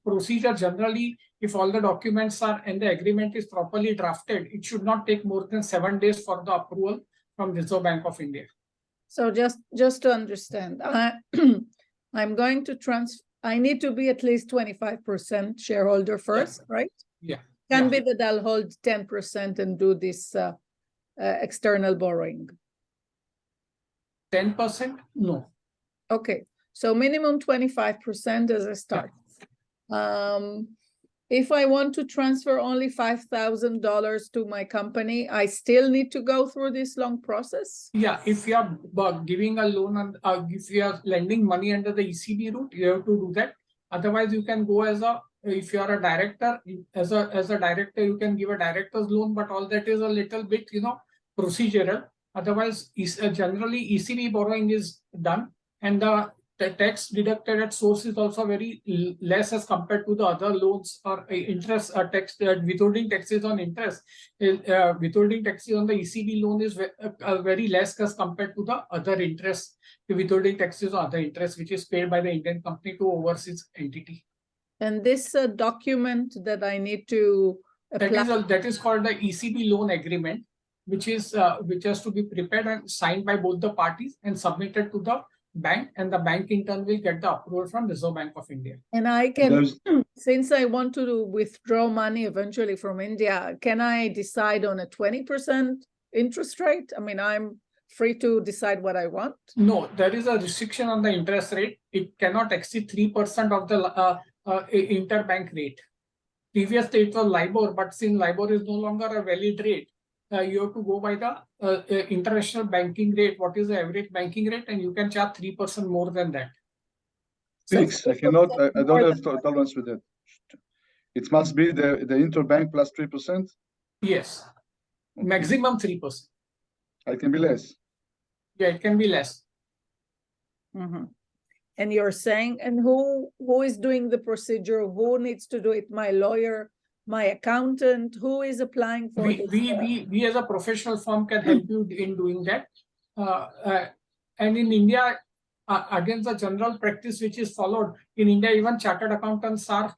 procedure generally, if all the documents are and the agreement is properly drafted, it should not take more than 7 days for the approval from Reserve Bank of India. So just to understand, I'm going to transfer. I need to be at least 25% shareholder first, right? Yeah. Can be that I'll hold 10% and do this external borrowing. 10%? No. Okay, so minimum 25% as a start. If I want to transfer only $5,000 to my company, I still need to go through this long process? Yeah, if you are giving a loan and if you are lending money under the ECB route, you have to do that. Otherwise, you can go if you are a director, as a director, you can give a director's loan, but all that is a little bit, procedural. Otherwise, generally ECB borrowing is done, and the tax deducted at source is also very less as compared to the other loans or interest tax, withholding taxes on interest. Withholding taxes on the ECB loan is very less as compared to the other interest, the withholding taxes or other interest which is paid by the Indian company to overseas entity. And this document that I need to apply, that is called the ECB loan agreement, which has to be prepared and signed by both the parties and submitted to the bank, and the bank in turn will get the approval from Reserve Bank of India. And I can, since I want to withdraw money eventually from India, can I decide on a 20% interest rate? I mean, I'm free to decide what I want. No, there is a restriction on the interest rate. It cannot exceed 3% of the interbank rate. Previously, it was LIBOR, but since LIBOR is no longer a valid rate, you have to go by the international banking rate. What is the average banking rate? And you can charge 3% more than that. Fixed. I don't have tolerance with that. It must be the interbank plus 3%? Yes. Maximum 3%. It can be less. Yeah, it can be less. Mm-hmm. And you're saying, and who is doing the procedure? Who needs to do it? My lawyer, my accountant? Who is applying for this? We as a professional firm can help you in doing that. And in India, against the general practice which is followed in India, even chartered accountants are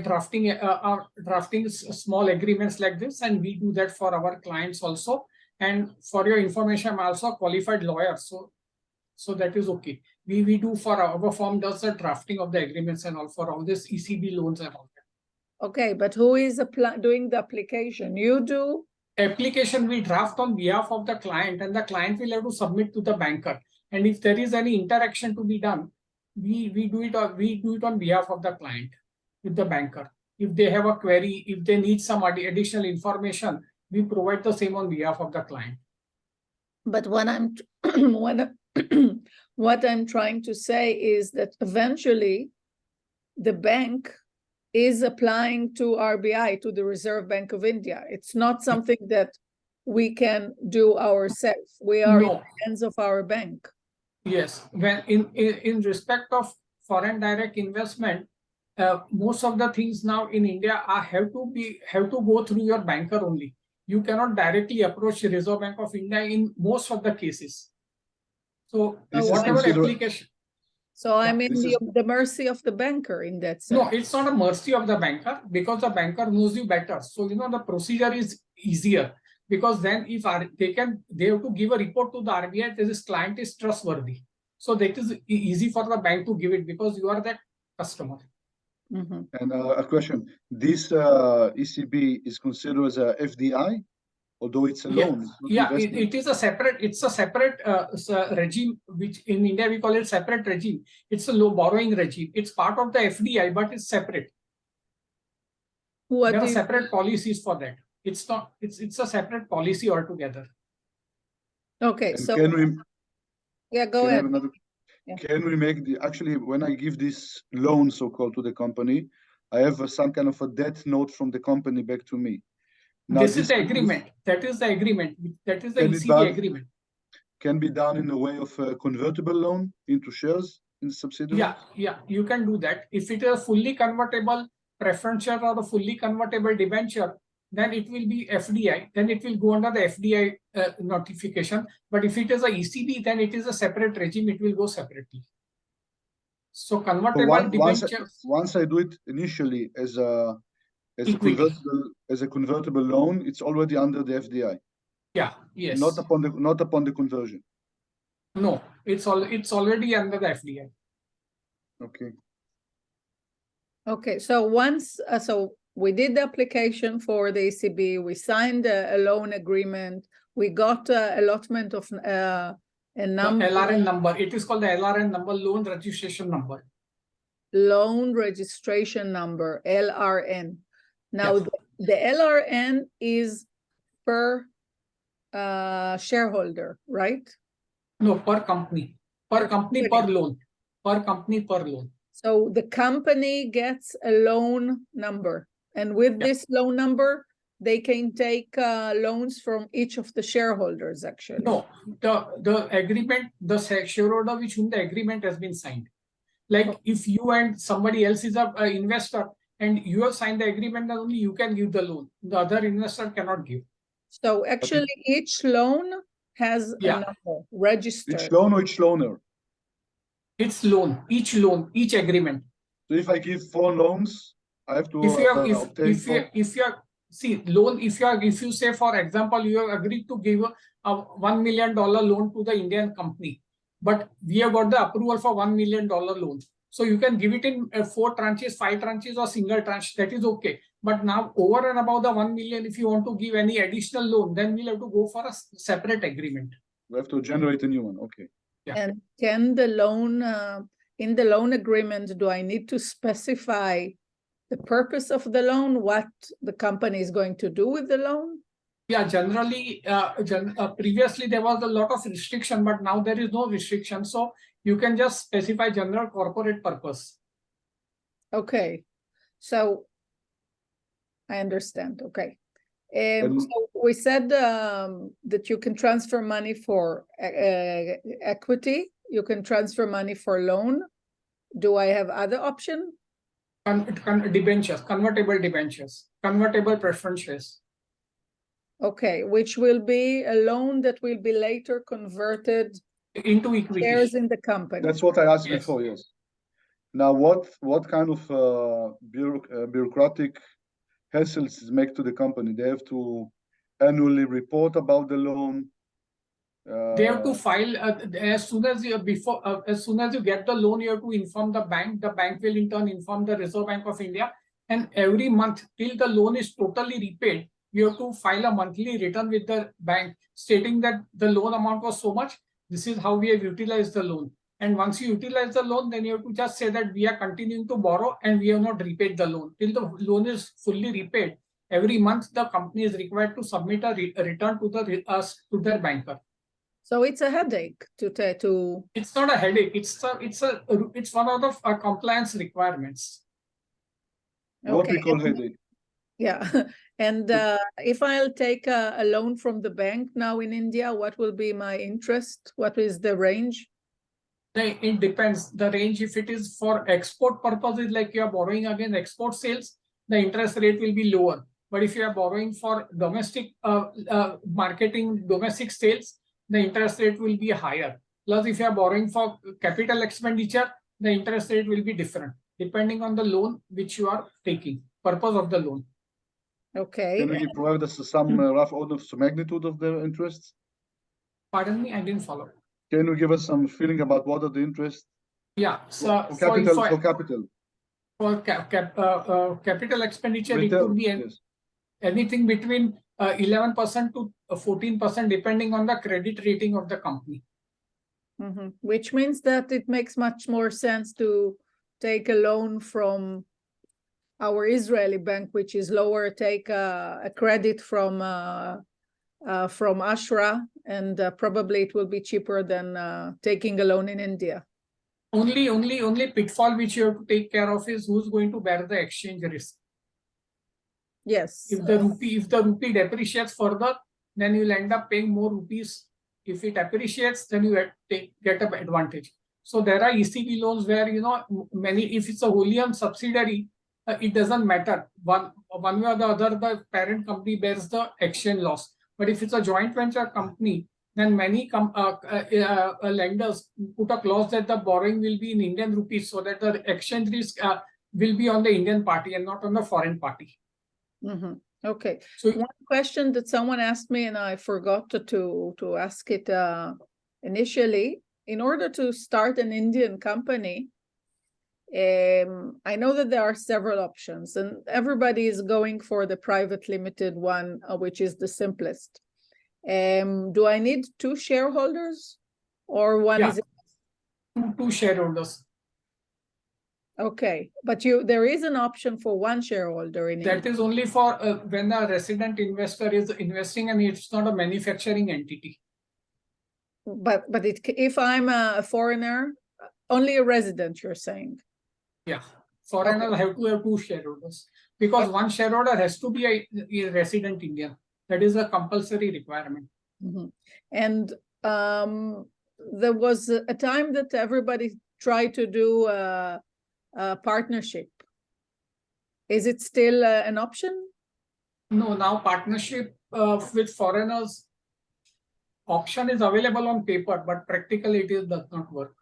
drafting small agreements like this, and we do that for our clients also. And for your information, I'm also a qualified lawyer, so that is okay. We do for our firm does the drafting of the agreements and all for all this ECB loans and all that. Okay, but who is doing the application? You do? Application we draft on behalf of the client, and the client will have to submit to the banker. And if there is any interaction to be done, we do it on behalf of the client with the banker. If they have a query, if they need some additional information, we provide the same on behalf of the client. But what I'm what I'm trying to say is that eventually the bank is applying to RBI, to the Reserve Bank of India. It's not something that we can do ourselves. We are in the hands of our bank. Yes, when in respect of foreign direct investment, most of the things now in India have to go through your banker only. You cannot directly approach the Reserve Bank of India in most of the cases. So whatever application. So I'm in the mercy of the banker in that sense. No, it's not a mercy of the banker, because the banker knows you better. So the procedure is easier, because then if they have to give a report to the RBI that this client is trustworthy. So that is easy for the bank to give it, because you are that customer. Mm-hmm. And a question: this ECB is considered as a FDI, although it's a loan. It is a separate regime, which in India we call it separate regime. It's a low borrowing regime. It's part of the FDI, but it's separate. There are separate policies for that. It's not. It's a separate policy altogether. Okay, and so go ahead. Can we make actually, when I give this loan, so-called, to the company, I have some kind of a debt note from the company back to me. Now, this is the agreement. That is the agreement. That is the ECB agreement. Can be done in the way of a convertible loan into shares in the subsidiary? Yeah, you can do that. If it is a fully convertible preference share or a fully convertible debenture, then it will be FDI. Then it will go under the FDI notification. But if it is a ECB, then it is a separate regime. It will go separately. So convertible debenture. Once I do it initially as a convertible loan, it's already under the FDI. Yeah. Yes. Not upon the conversion. No, it's already under the FDI. Okay. Okay. So once we did the application for the ECB, we signed a loan agreement, we got allotment of a number. LRN number. It is called the LRN number, loan registration number. Loan registration number, LRN. Now, the LRN is per shareholder, right? No, per company. Per company, per loan. Per company, per loan. So the company gets a loan number. And with this loan number, they can take loans from each of the shareholders, actually. No, the agreement, the shareholder with whom the agreement has been signed. Like if you and somebody else is an investor and you have signed the agreement, then only you can give the loan. The other investor cannot give. So actually each loan has a number registered. Each loan or each loaner? It's loan, each agreement. So if I give 4 loans, I have to if you say, for example, you have agreed to give a $1 million loan to the Indian company, but we have got the approval for $1 million loan. So you can give it in 4 tranches, 5 tranches, or single tranche. That is okay. But now over and above the 1 million, if you want to give any additional loan, then we'll have to go for a separate agreement. We have to generate a new one. Okay. Yeah. And can the loan, in the loan agreement, do I need to specify the purpose of the loan, what the company is going to do with the loan? Yeah, generally, previously there was a lot of restriction, but now there is no restriction. So you can just specify general corporate purpose. Okay, so I understand. Okay. So we said that you can transfer money for equity. you can transfer money for loan. Do I have other option? Debentures, convertible debentures, convertible preference shares. Okay, which will be a loan that will be later converted Into equity. shares in the company. That's what I asked Yes. before, yes. Now, what kind of bureaucratic hassles is make to the company? They have to annually report about the loan. They have to file as soon as you get the loan, you have to inform the bank. The bank will in turn inform the Reserve Bank of India, and every month till the loan is totally repaid, you have to file a monthly return with the bank stating that the loan amount was so much. This is how we have utilized the loan. And once you utilize the loan, then you have to just say that we are continuing to borrow and we have not repaid the loan. Till the loan is fully repaid, every month the company is required to submit a return to their banker. So it's a headache to. It's not a headache. It's one of the compliance requirements. What we Okay. call headache. Yeah, and if I'll take a loan from the bank now in India, what will be my interest? What is the range? It depends. The range, if it is for export purposes, like you are borrowing against export sales, the interest rate will be lower. But if you are borrowing for domestic marketing, domestic sales, the interest rate will be higher. Plus, if you are borrowing for capital expenditure, the interest rate will be different, depending on the loan which you are taking, purpose of the loan. Okay. Can you provide us some rough order of magnitude of the interests? Pardon me, I didn't follow. Can you give us some feeling about what are the interests? Yeah, so for capital. For capital expenditure, Retail, it could be yes. anything between 11% to 14%, depending on the credit rating of the company. Mm-hmm. Which means that it makes much more sense to take a loan from our Israeli bank, which is lower, take a credit from Ashra, and probably it will be cheaper than taking a loan in India. Only pitfall which you have to take care of is who's going to bear the exchange risk. Yes. If the rupee depreciates further, then you'll end up paying more rupees. If it appreciates, then you get an advantage. So there are ECB loans where, if it's a wholly owned subsidiary, it doesn't matter. One way or the other, the parent company bears the exchange loss. But if it's a joint venture company, then many lenders put a clause that the borrowing will be in Indian rupees, so that the exchange risk will be on the Indian party and not on the foreign party. Mm-hmm. Okay. So one question that someone asked me, and I forgot to ask it initially. In order to start an Indian company, I know that there are several options, and everybody is going for the private limited one, which is the simplest. Do I need 2 shareholders, or one? Yeah. Is it? Two shareholders. Okay, but there is an option for 1 shareholder in That India. is only for when a resident investor is investing and it's not a manufacturing entity. But if I'm a foreigner, only a resident, you're saying? Yeah, foreigners have to have 2 shareholders, because 1 shareholder has to be a resident Indian. That is a compulsory requirement. Mm-hmm. And there was a time that everybody tried to do a partnership. Is it still an option? No, now partnership with foreigners option is available on paper, but practically it does not work.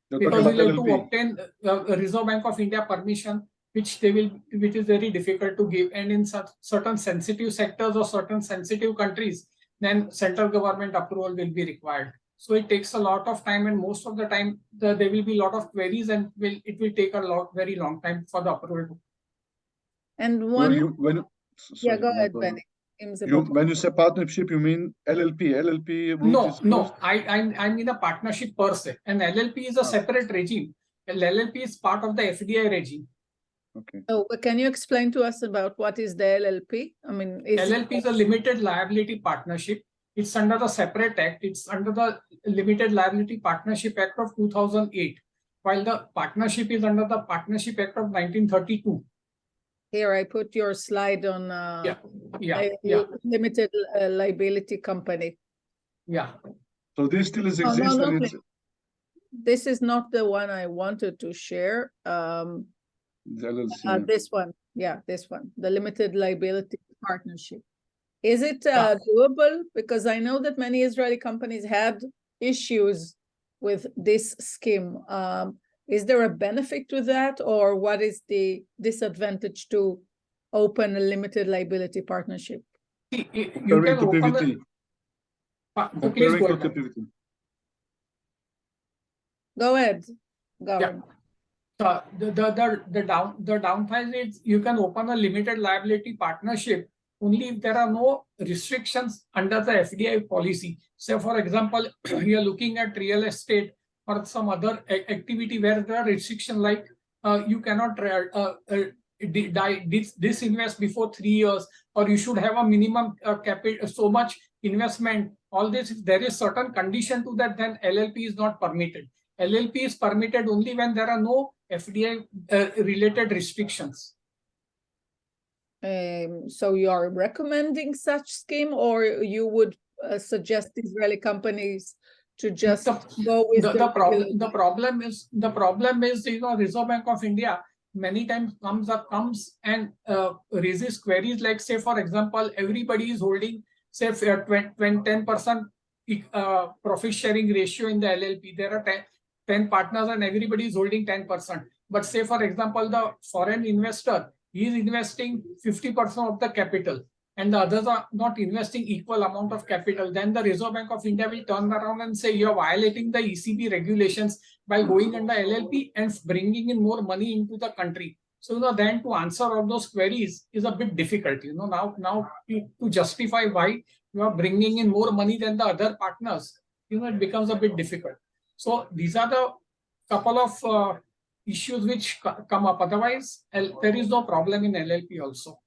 Because you have to obtain a Reserve Bank of India permission, which is very difficult to give, and in certain sensitive sectors or certain sensitive countries, then central government approval will be required. So it takes a lot of time, and most of the time there will be a lot of queries, and it will take very long time for the approval. And one, sorry, go ahead, Benny. When you say partnership, you mean LLP? LLP route No. I mean a partnership per se. And LLP is a separate regime. LLP is part of the FDI regime. Okay. So can you explain to us about what is the LLP? I mean, LLP is a limited liability partnership. It's under the separate act. It's under the Limited Liability Partnership Act of 2008, while the partnership is under the Partnership Act of 1932. Here, I put your slide on limited liability company. Yeah. So this still exists, this is not the one I wanted to share. The LLC. This one, yeah, this one, the limited liability partnership. Is it doable? Because I know that many Israeli companies had issues with this scheme. Is there a benefit to that, or what is the disadvantage to open a limited liability partnership? You Comparing can to open PVT. please Comparing go to ahead. PVT. Go ahead, Gavin. The downside is you can open a limited liability partnership only if there are no restrictions under the FDI policy. Say, for example, you are looking at real estate or some other activity where there are restrictions like you cannot disinvest before 3 years, or you should have a minimum capital, so much investment. All this, if there is certain condition to that, then LLP is not permitted. LLP is permitted only when there are no FDI related restrictions. So you are recommending such scheme, or you would suggest Israeli companies to just go with the problem is Reserve Bank of India many times comes and raises queries like, say, for example, everybody is holding, say, 10% profit sharing ratio in the LLP. There are 10 partners and everybody is holding 10%. But say, for example, the foreign investor, he is investing 50% of the capital and the others are not investing equal amount of capital. Then the Reserve Bank of India will turn around and say, you're violating the ECB regulations by going under LLP and bringing in more money into the country. So, then to answer all those queries is a bit difficult. Now to justify why you are bringing in more money than the other partners, it becomes a bit difficult. So these are the couple of issues which come up. Otherwise, there is no problem in LLP also.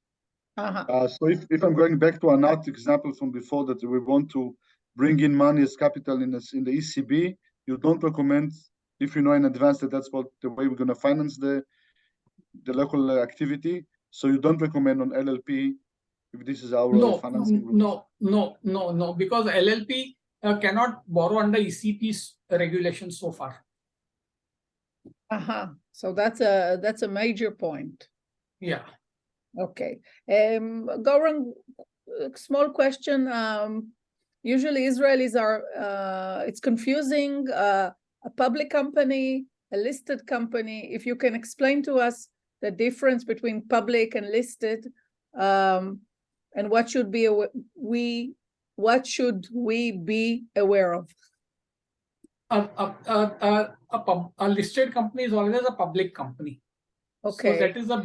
So if I'm going back to another example from before, that we want to bring in money as capital in the ECB, you don't recommend, if you know in advance that that's the way we're going to finance the local activity. So you don't recommend on LLP if this is our financing? No, because LLP cannot borrow under ECP's regulations so far. So that's a major point. Yeah. Okay. Goran, small question. Usually Israelis are, it's confusing, a public company, a listed company. If you can explain to us the difference between public and listed, and what should we be aware of? A listed company is always a public company. Okay. So that is the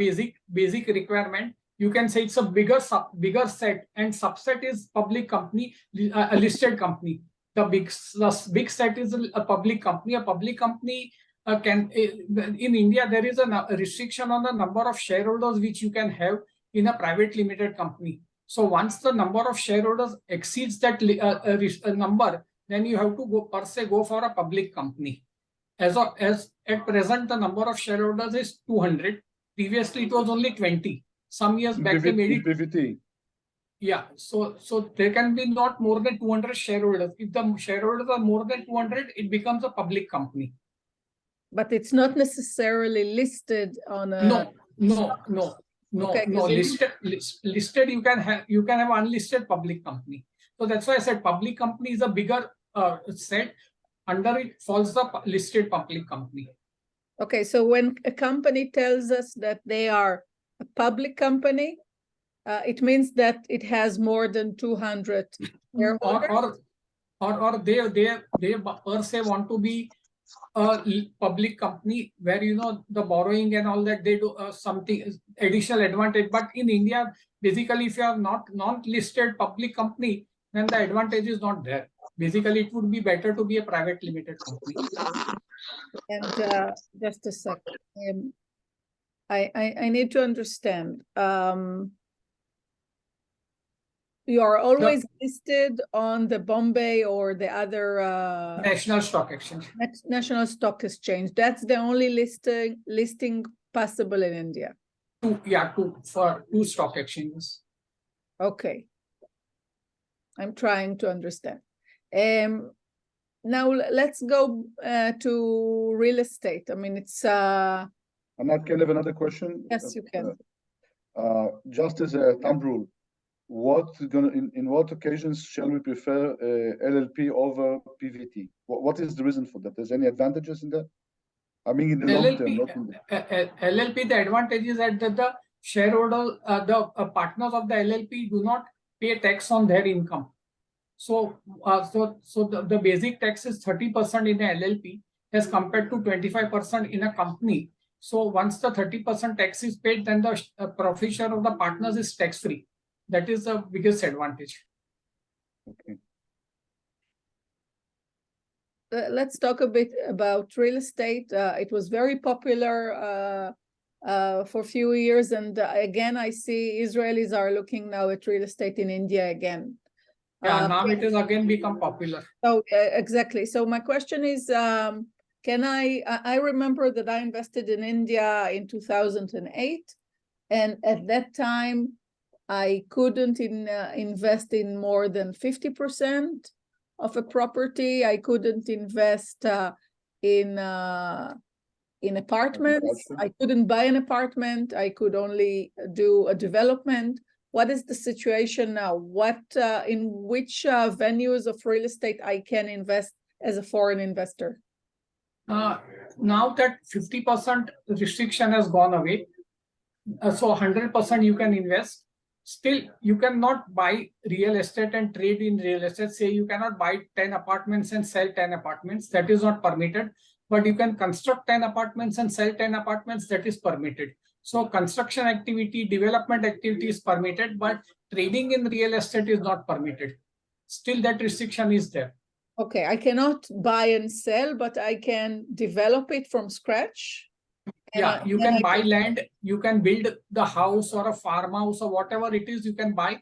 basic requirement. You can say it's a bigger set, and subset is public company, a listed company. The big set is a public company. A public company in India, there is a restriction on the number of shareholders which you can have in a private limited company. So once the number of shareholders exceeds that number, then you have to go for a public company. As at present, the number of shareholders is 200. Previously, it was only 20. Some years back, they made it PVT. Yeah, so there can be not more than 200 shareholders. If the shareholders are more than 200, it becomes a public company. But it's not necessarily listed on a... No. Okay, Listed you can have unlisted public company. So that's why I said public company is a bigger set. Under it falls the listed public company. Okay, so when a company tells us that they are a public company, it means that it has more than 200 shareholders? Or they per se want to be a public company where the borrowing and all that, they do something additional advantage. But in India, basically, if you are not listed public company, then the advantage is not there. Basically, it would be better to be a private limited company. And just a second, I need to understand. You are always listed on the Bombay or the other National Stock Exchange. National Stock Exchange. That's the only listing possible in India. For two stock exchanges. Okay. I'm trying to understand. now let's go to real estate. I mean, it's Anat, can I have another question? yes, you can. Just as a thumb rule, in what occasions shall we prefer LLP over PVT? What is the reason for that? Is there any advantages in that? I mean, in the long term, not in the... LLP, the advantage is that the shareholder, the partners of the LLP do not pay tax on their income. So, the basic tax is 30% in a LLP as compared to 25% in a company. So once the 30% tax is paid, then the profit share of the partners is tax-free. That is the biggest advantage. Okay. Let's talk a bit about real estate. It was very popular for a few years, and again, I see Israelis are looking now at real estate in India again. Yeah, now it has again become popular. So exactly. So my question is, can I remember that I invested in India in 2008, and at that time, I couldn't invest in more than 50% of a property. I couldn't invest in apartments. I couldn't buy an apartment. I could only do a development. What is the situation now? What in which venues of real estate I can invest as a foreign investor? Now that 50% restriction has gone away, so 100% you can invest. Still, you cannot buy real estate and trade in real estate. Say you cannot buy 10 apartments and sell 10 apartments. That is not permitted. But you can construct 10 apartments and sell 10 apartments. That is permitted. So construction activity, development activity is permitted, but trading in real estate is not permitted. Still, that restriction is there. Okay, I cannot buy and sell, but I can develop it from scratch. Yeah, you can buy land, you can build the house or a farmhouse or whatever it is, you can buy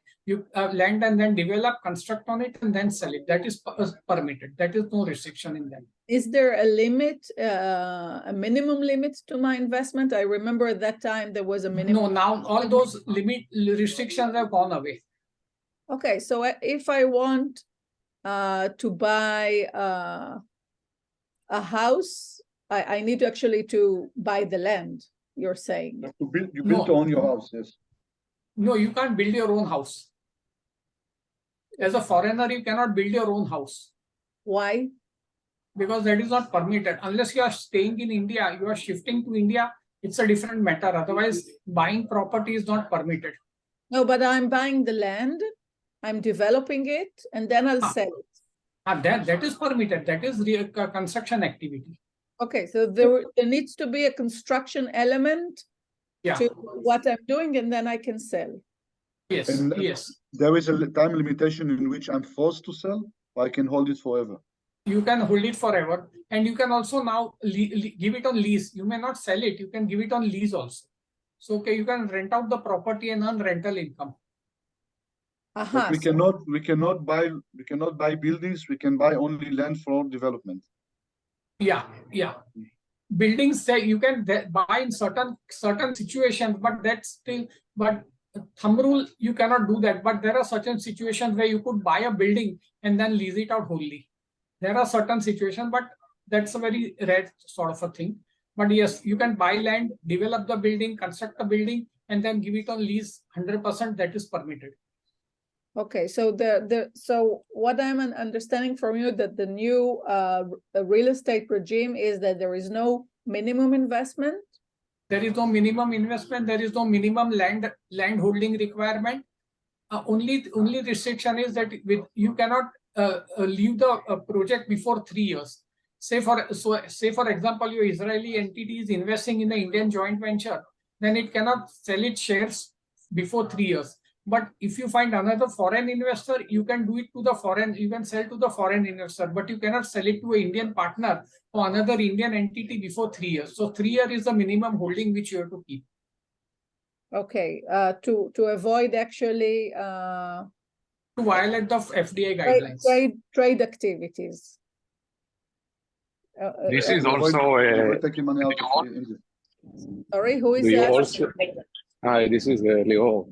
land and then develop, construct on it and then sell it. That is permitted. That is no restriction in that. Is there a limit, a minimum limit to my investment? I remember at that time there was a minimum. No, now all those restrictions have gone away. Okay, so if I want to buy a house, I need actually to buy the land, you're saying? You build to own your house, yes. No, you can't build your own house. As a foreigner, you cannot build your own house. Why? Because that is not permitted. Unless you are staying in India, you are shifting to India, it's a different matter. Otherwise, buying property is not permitted. No, but I'm buying the land, I'm developing it, and then I'll sell it. That is permitted. That is real construction activity. Okay, so there needs to be a construction element to what I'm doing, and then I can sell. Yes, and yes. There is a time limitation in which I'm forced to sell, or I can hold it forever. You can hold it forever, and you can also now give it on lease. You may not sell it, you can give it on lease also. So okay, you can rent out the property and earn rental income. But we cannot buy buildings, we can buy only land for development. Yeah. Buildings, say you can buy in certain situations, but that's still, but thumb rule, you cannot do that. But there are certain situations where you could buy a building and then lease it out wholly. There are certain situations, but that's a very rare sort of a thing. But yes, you can buy land, develop the building, construct a building, and then give it on lease 100%. That is permitted. Okay, so so what I'm understanding from you that the new real estate regime is that there is no minimum investment. There is no minimum investment. There is no minimum land holding requirement. Only restriction is that you cannot leave the project before 3 years. Say for example, your Israeli entity is investing in the Indian joint venture, then it cannot sell its shares before 3 years. But if you find another foreign investor, you can do it to the foreign, you can sell to the foreign investor, but you cannot sell it to an Indian partner or another Indian entity before 3 years. So 3 years is the minimum holding which you have to keep. Okay, to avoid actually to violate the FDI guidelines. Trade activities. This is also sorry, who is that? Hi, this is Leo.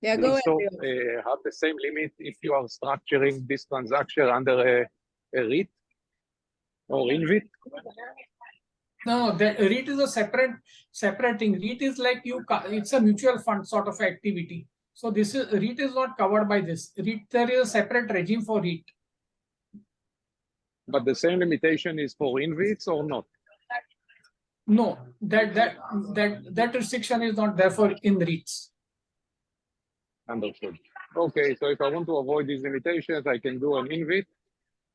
Yeah, go ahead. also Bill. have the same limit if you are structuring this transaction under a REIT or InvIT? No, the REIT is a separate thing. REIT is like it's a mutual fund sort of activity. So this is REIT is not covered by this. REIT, there is a separate regime for REIT. But the same limitation is for InvITs or not? No, that restriction is not there for in REITs. Understood. Okay, so if I want to avoid these limitations, I can do an InvIT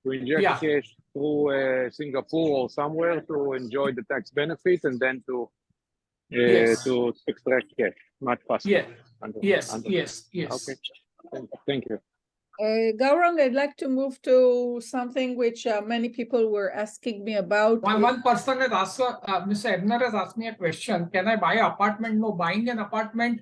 to inject cash through Singapore or somewhere to enjoy the tax benefit and then to extract cash much faster. Yeah. Yes. Okay. Thank you. Gaurang, I'd like to move to something which many people were asking me about. One person has asked, Mr. Ebner has asked me a question. Can I buy an apartment? No, buying an apartment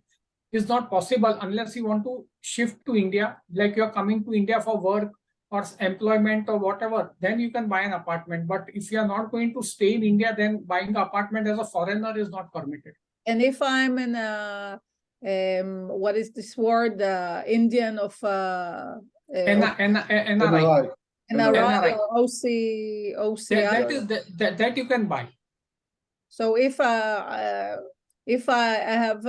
is not possible unless you want to shift to India, like you're coming to India for work or employment or whatever, then you can buy an apartment. But if you're not going to stay in India, then buying an apartment as a foreigner is not permitted. And if I'm in a, what is this word, Indian of NRI. NRI or OCI? That you can buy. So if I have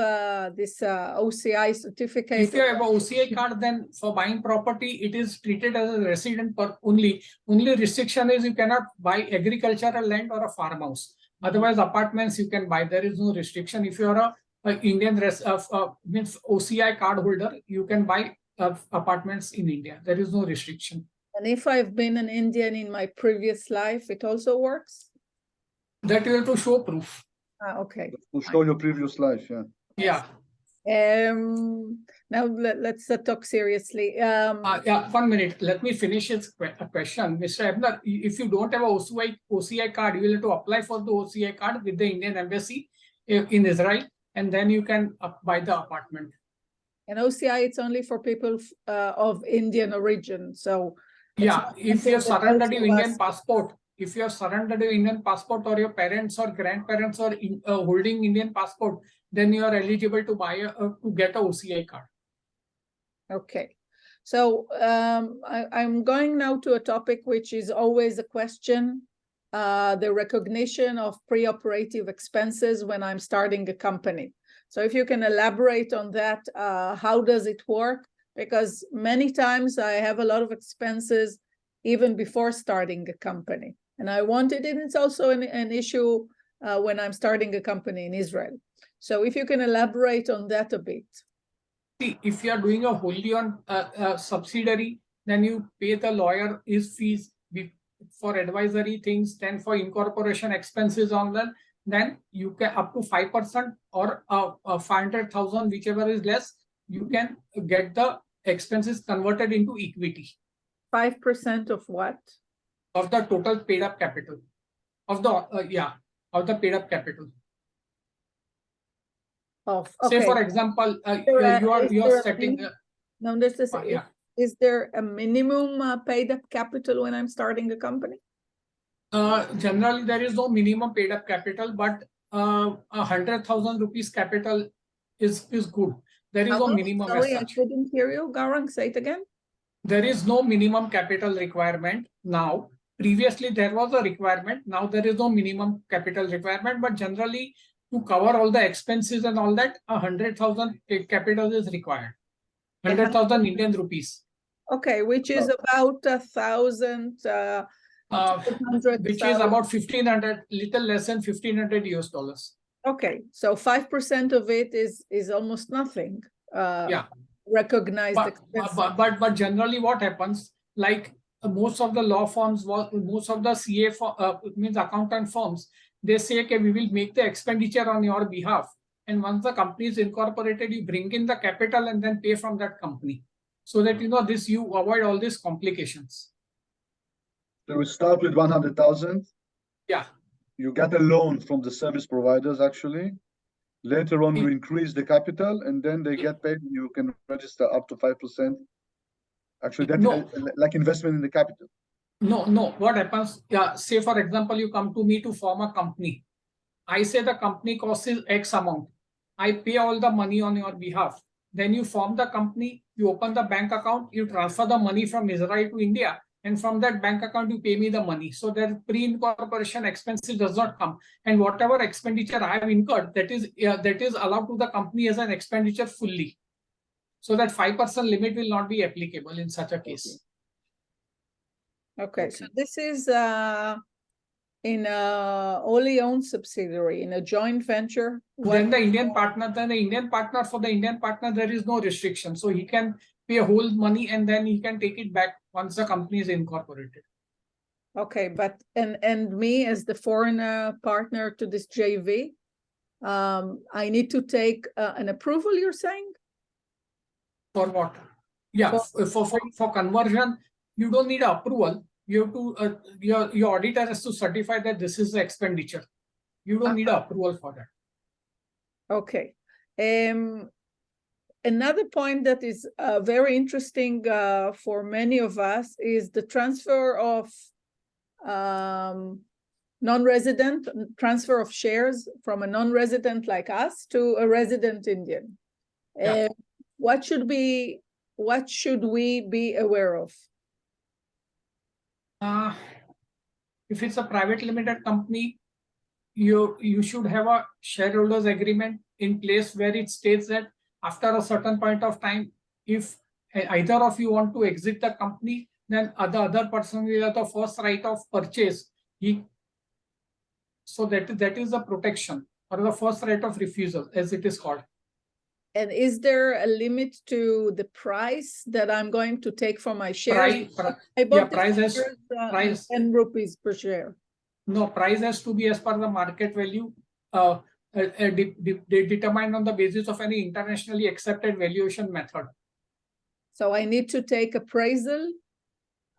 this OCI certificate, if you have an OCI card, then for buying property, it is treated as a resident per only. Only restriction is you cannot buy agricultural land or a farmhouse. Otherwise, apartments you can buy. There is no restriction. If you are a Indian means OCI card holder, you can buy apartments in India. There is no restriction. And if I've been an Indian in my previous life, it also works? That you have to show proof. Okay. To show your previous life, Yeah. Now let's talk seriously. 1 minute. Let me finish his question. Mr. Ebner, if you don't have a OCI card, you will have to apply for the OCI card with the Indian Embassy in Israel, and then you can buy the apartment. And OCI, it's only for people of Indian origin. So yeah, if you have surrendered your Indian passport, if you have surrendered your Indian passport or your parents or grandparents are holding Indian passport, then you are eligible to buy to get a OCI card. Okay. So I'm going now to a topic which is always a question, the recognition of pre-operative expenses when I'm starting a company. So if you can elaborate on that, how does it work? Because many times I have a lot of expenses even before starting a company. And I wanted it, it's also an issue when I'm starting a company in Israel. So if you can elaborate on that a bit. See, if you are doing a wholly owned subsidiary, then you pay the lawyer his fees for advisory things, then for incorporation expenses on that, then you can up to 5% or 500,000, whichever is less, you can get the expenses converted into equity. 5% of what? Of the total paid up capital. Of the of the paid up capital. Okay. Say for example, you are setting. No, this is. Is there a minimum paid up capital when I'm starting a company? Generally, there is no minimum paid up capital, but 100,000 rupees capital is good. There is no minimum. Sorry, I couldn't hear you. Gaurang, say it again. There is no minimum capital requirement now. Previously, there was a requirement. Now there is no minimum capital requirement, but generally, to cover all the expenses and all that, 100,000 capital is required. 100,000 Indian rupees. Okay, which is about 1,000. Which is about 1,500, little less than $1,500 US. Okay, so 5% of it is almost nothing. Recognized expenses. But generally, what happens? Like most of the law firms, most of the CA means accountant firms, they say, okay, we will make the expenditure on your behalf. And once the company is incorporated, you bring in the capital and then pay from that company, so that you avoid all these complications. So we start with 100,000. Yeah. You get a loan from the service providers actually. Later on, you increase the capital, and then they get paid. You can register up to 5%. Actually, that's like investment in the capital. No. What happens? Yeah. Say for example, you come to me to form a company. I say the company cost is X amount. I pay all the money on your behalf. then you form the company, you open the bank account, you transfer the money from Israel to India, and from that bank account, you pay me the money. So that pre-incorporation expenses does not come. And whatever expenditure I have incurred, that is allowed to the company as an expenditure fully. So that 5% limit will not be applicable in such a case. Okay, so this is in a wholly owned subsidiary, in a joint venture. Then the Indian partner, for the Indian partner, there is no restriction. So he can pay whole money and then he can take it back once the company is incorporated. Okay, but and me as the foreign partner to this JV, I need to take an approval, you're saying? For what? Yeah, for conversion, you don't need approval. You have to your auditor has to certify that this is the expenditure. You don't need approval for that. Okay. Another point that is very interesting for many of us is the transfer of non-resident, transfer of shares from a non-resident like us to a resident Indian. Yeah. What should we be aware of? If it's a private limited company, you should have a shareholders agreement in place where it states that after a certain point of time, if either of you want to exit the company, then the other person will have the first right of purchase. So that is the protection, or the first right of refusal, as it is called. And is there a limit to the price that I'm going to take for my shares? I bought price has 10 rupees per share. No, price has to be as per the market value, determined on the basis of any internationally accepted valuation method. So I need to take appraisal.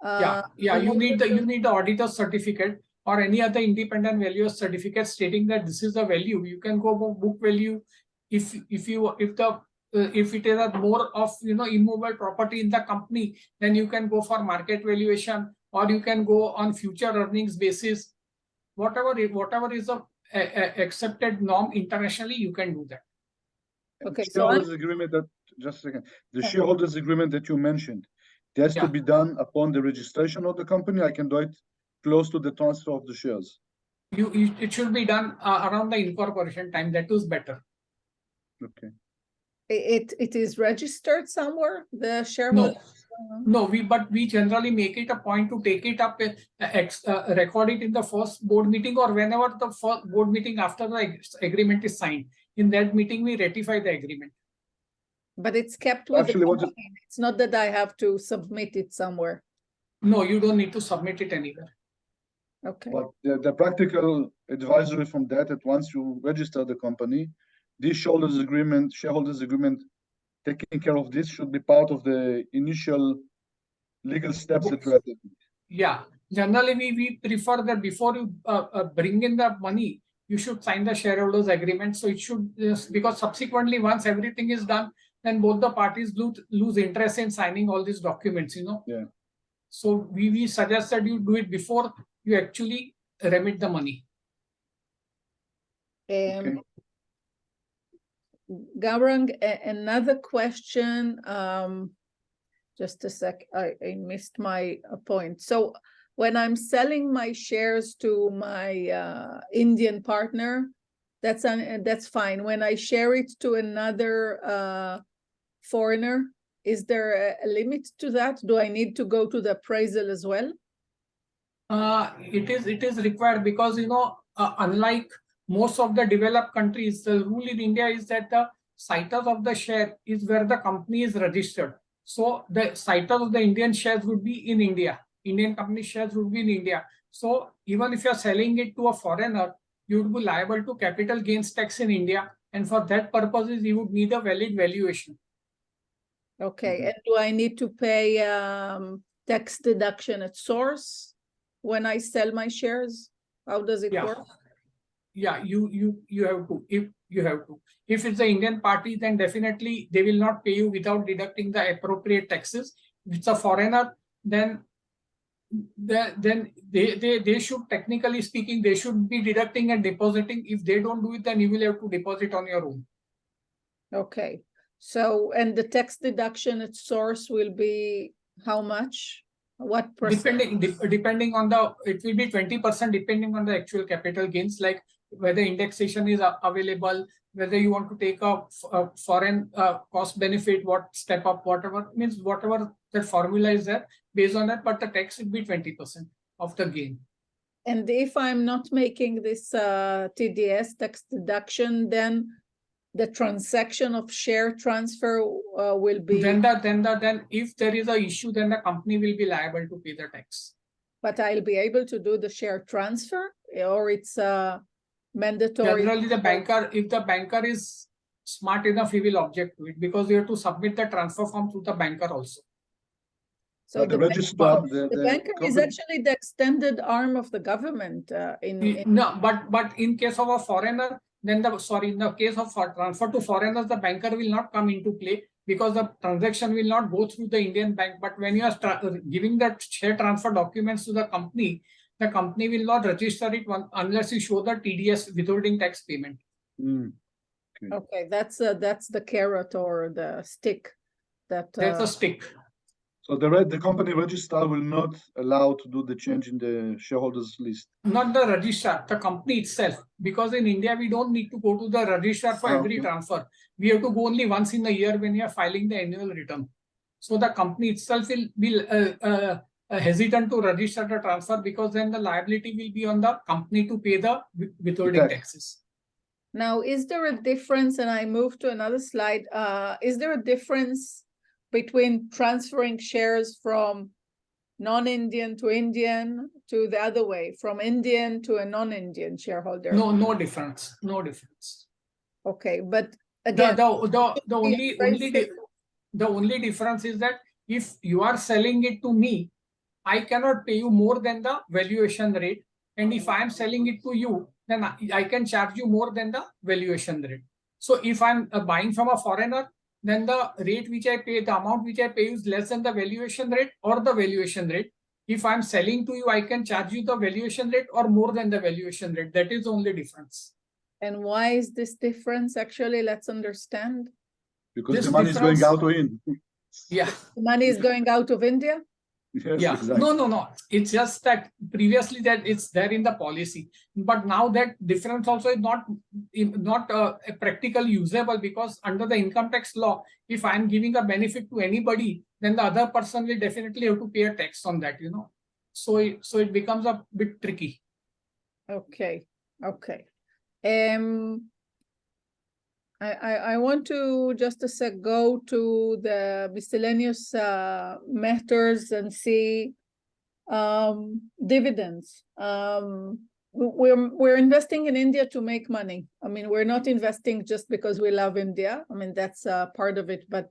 You need the auditor's certificate or any other independent valuer certificate stating that this is the value. You can go book value. If it is a more of immovable property in the company, then you can go for market valuation, or you can go on future earnings basis. Whatever is the accepted norm internationally, you can do that. Okay, shareholders agreement that just a second. The shareholders agreement that you mentioned, it has to be done upon the registration of the company. I can do it close to the transfer of the shares. It should be done around the incorporation time. That is better. Okay. It is registered somewhere, the shareholder? No, we generally make it a point to take it up, record it in the first board meeting, or whenever the first board meeting after the agreement is signed. In that meeting, we ratify the agreement. But it's kept with Actually, the company. It's not that I have to submit it somewhere. No, you don't need to submit it anywhere. Okay. But the practical advisory from that once you register the company, this shareholders agreement taking care of this should be part of the initial legal steps that we are taking. Yeah, generally we prefer that before you bring in the money, you should sign the shareholders agreement. So it should, because subsequently once everything is done, then both the parties lose interest in signing all these documents, Yeah. So we suggest that you do it before you actually remit the money. Okay. Gaurang, another question, just a sec, I missed my point. So when I'm selling my shares to my Indian partner, that's fine. When I share it to another foreigner, is there a limit to that? Do I need to go to the appraisal as well? It is required because, unlike most of the developed countries, the rule in India is that the situs of the share is where the company is registered. So the situs of the Indian shares would be in India. Indian company shares would be in India. So even if you're selling it to a foreigner, you would be liable to capital gains tax in India. And for that purposes, you would need a valid valuation. Okay, and do I need to pay tax deduction at source when I sell my shares? How does it work? Yeah, you have to. If you have to, if it's an Indian party, then definitely they will not pay you without deducting the appropriate taxes. If it's a foreigner, then they should, technically speaking, they should be deducting and depositing. If they don't do it, then you will have to deposit on your own. Okay, So, and the tax deduction at source will be how much? What percent? Depending on the, it will be 20% depending on the actual capital gains, like whether indexation is available, whether you want to take a foreign cost benefit, what step up, whatever, means whatever the formula is there, based on that, but the tax should be 20% of the gain. And if I'm not making this TDS, tax deduction, then the transaction of share transfer will be... Then if there is a issue, then the company will be liable to pay the tax. But I'll be able to do the share transfer, or it's mandatory? Generally, the banker, if the banker is smart enough, he will object to it, because you have to submit the transfer form to the banker also. So the registrar, the banker is actually the extended arm of the government. No, but in case of a foreigner, then in the case of transfer to foreigners, the banker will not come into play, because the transaction will not go through the Indian bank. But when you are giving that share transfer documents to the company will not register it unless you show the TDS, withholding tax payment. Okay, that's the carrot or the stick. That's a stick. So the company registrar will not allow to do the change in the shareholders list. Not the registrar, the company itself. Because in India, we don't need to go to the registrar for every transfer. We have to go only once in a year when you are filing the annual return. So the company itself will be hesitant to register the transfer, because then the liability will be on the company to pay the withholding taxes. Now, is there a difference, and I move to another slide, is there a difference between transferring shares from non-Indian to Indian to the other way, from Indian to a non-Indian shareholder? No difference. No difference. Okay, but again, the only difference is that if you are selling it to me, I cannot pay you more than the valuation rate, and if I am selling it to you, then I can charge you more than the valuation rate. So if I'm buying from a foreigner, then the rate which I pay, the amount which I pay is less than the valuation rate or the valuation rate. If I'm selling to you, I can charge you the valuation rate or more than the valuation rate. That is the only difference. And why is this difference? Actually, let's understand. Because the money is going out of India. Yeah. The money is going out of India? Yes, yeah, exactly. No. It's just that previously that it's there in the policy, but now that difference also is not practically usable, because under the income tax law, if I'm giving a benefit to anybody, then the other person will definitely have to pay a tax on that, So it becomes a bit tricky. Okay. I want to just a sec go to the miscellaneous matters and see dividends. We're investing in India to make money. I mean, we're not investing just because we love India. I mean, that's part of it, but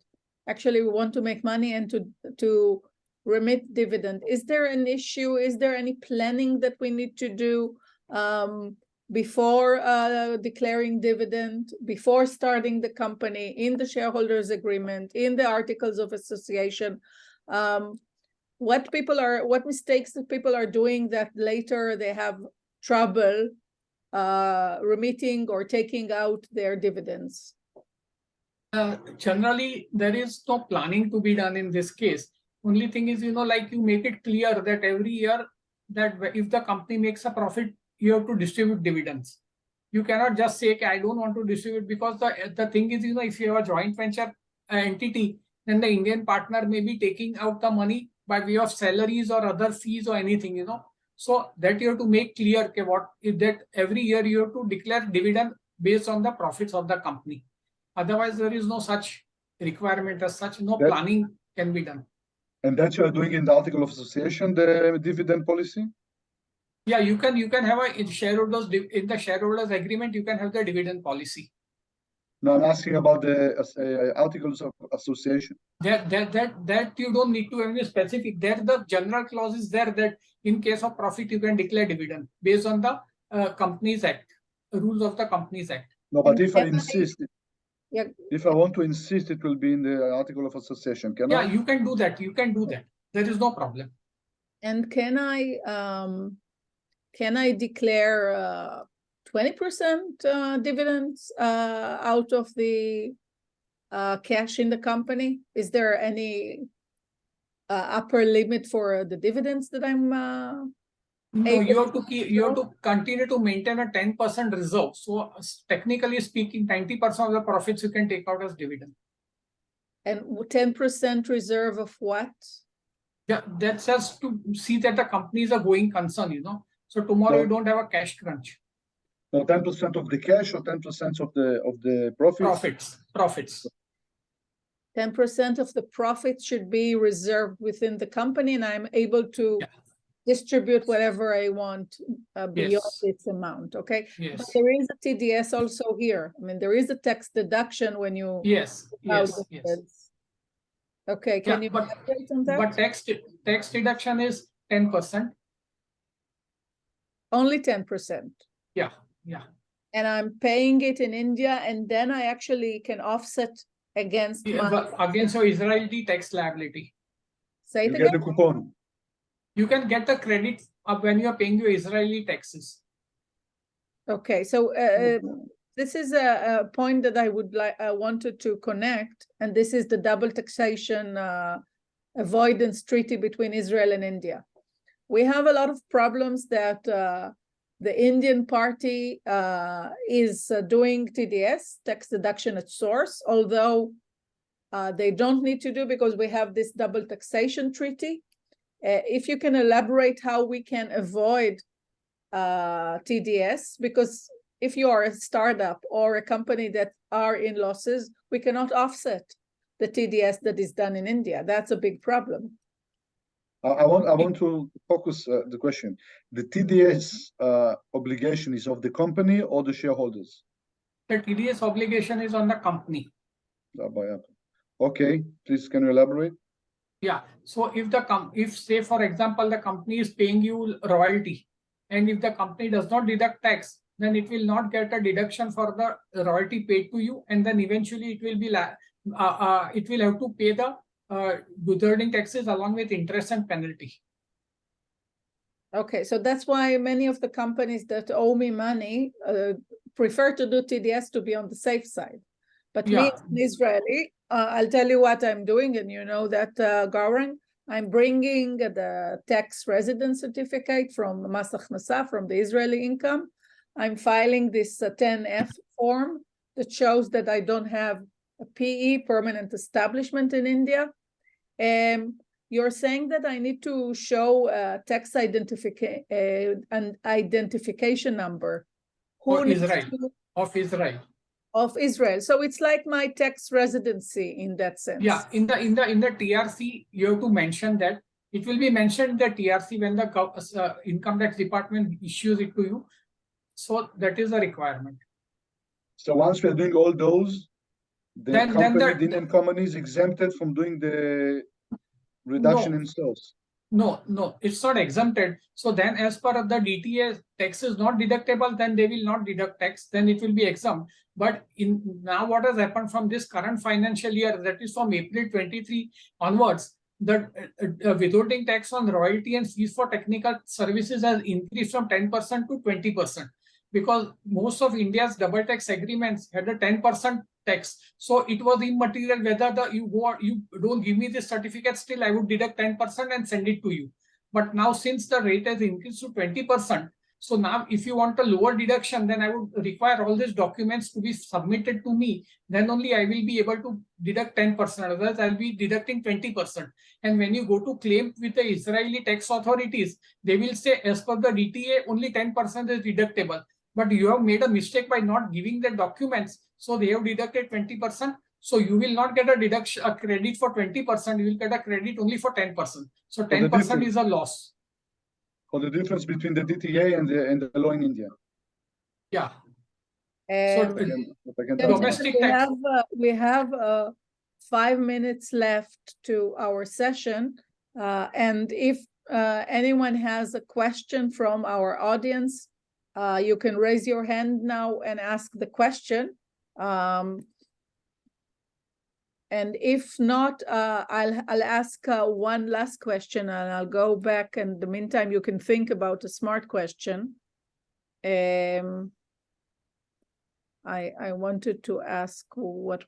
actually we want to make money and to remit dividend. Is there an issue? Is there any planning that we need to do before declaring dividend, before starting the company, in the shareholders agreement, in the articles of association? What mistakes that people are doing that later they have trouble remitting or taking out their dividends? Generally, there is no planning to be done in this case. Only thing is, like you make it clear that every year that if the company makes a profit, you have to distribute dividends. You cannot just say, okay, I don't want to distribute, because the thing is, if you have a joint venture entity, then the Indian partner may be taking out the money by way of salaries or other fees or anything, So that you have to make clear, okay, what is that every year you have to declare dividend based on the profits of the company. Otherwise, there is no such requirement as such, no planning can be done. And that you are doing in the article of association, the dividend policy? Yeah, you can have in the shareholders agreement, you can have the dividend policy. No, I'm asking about the articles of association. That you don't need to have any specific. There the general clause is there that in case of profit you can declare dividend based on the Companies Act, rules of the Companies Act. No, but if I insist, if I want to insist, it will be in the article of association. Can I? You can do that. There is no problem. And can I declare 20% dividends out of the cash in the company? Is there any upper limit for the dividends that I'm No, you have to keep, you have to continue to maintain a 10% reserve. So technically speaking, 90% of the profits you can take out as dividend. And 10% reserve of what? Yeah, that's just to see that the company is a going concern, you know. So tomorrow you don't have a cash crunch. So 10% of the cash or 10% of the profits? Profits. 10% of the profits should be reserved within the company, and I'm able to distribute whatever I want beyond its amount, okay? Yes. But there is a TDS also here. I mean, there is a tax deduction when you... Yes. Okay, can you elaborate on that? But tax deduction is 10%. Only 10%? Yeah. And I'm paying it in India, and then I actually can offset against against your Israeli tax liability. Say it you again? get the coupon. You can get the credit when you are paying your Israeli taxes. Okay, so this is a point that I wanted to connect, and this is the double taxation avoidance treaty between Israel and India. We have a lot of problems that the Indian party is doing TDS, tax deduction at source, although they don't need to do because we have this double taxation treaty. If you can elaborate how we can avoid TDS, because if you are a startup or a company that are in losses, we cannot offset the TDS that is done in India. That's a big problem. I want to focus the question. The TDS obligation is of the company or the shareholders? The TDS obligation is on the company. Okay, please can you elaborate? Yeah, so if say for example the company is paying you royalty, and if the company does not deduct tax, then it will not get a deduction for the royalty paid to you, and then eventually it will be it will have to pay the withholding taxes along with interest and penalty. Okay, so that's why many of the companies that owe me money prefer to do TDS to be on the safe side. But me as an Israeli, I'll tell you what I'm doing, and you know that, Gaurang, I'm bringing the tax residence certificate from Mas הכנסה, from the Israeli income. I'm filing this 10F form that shows that I don't have a PE, permanent establishment in India. You're saying that I need to show a tax identification number. Of Israel. So it's like my tax residency in that sense. Yeah, in the TRC, you have to mention that. It will be mentioned in the TRC when the income tax department issues it to you. So that is a requirement. So once we're doing all those, the Indian company is exempted from doing the reduction in sales. No, it's not exempted. So then as per the DTA, tax is not deductible, then they will not deduct tax, then it will be exempt. But now what has happened from this current financial year, that is from April 23 onwards, the withholding tax on royalty and fees for technical services has increased from 10% to 20%. Because most of India's double tax agreements had a 10% tax. So it was immaterial whether you don't give me this certificate, still I would deduct 10% and send it to you. But now since the rate has increased to 20%, so now if you want a lower deduction, then I would require all these documents to be submitted to me. Then only I will be able to deduct 10%, otherwise I'll be deducting 20%. And when you go to claim with the Israeli tax authorities, they will say as per the DTA, only 10% is deductible. But you have made a mistake by not giving the documents. So they have deducted 20%. So you will not get a credit for 20%. You will get a credit only for 10%. So 10% is a loss. For the difference between the DTA and the law in India. Yeah. So domestic tax. We have 5 minutes left to our session. And if anyone has a question from our audience, you can raise your hand now and ask the question. And if not, I'll ask one last question, and I'll go back. And in the meantime, you can think about a smart question. I wanted to ask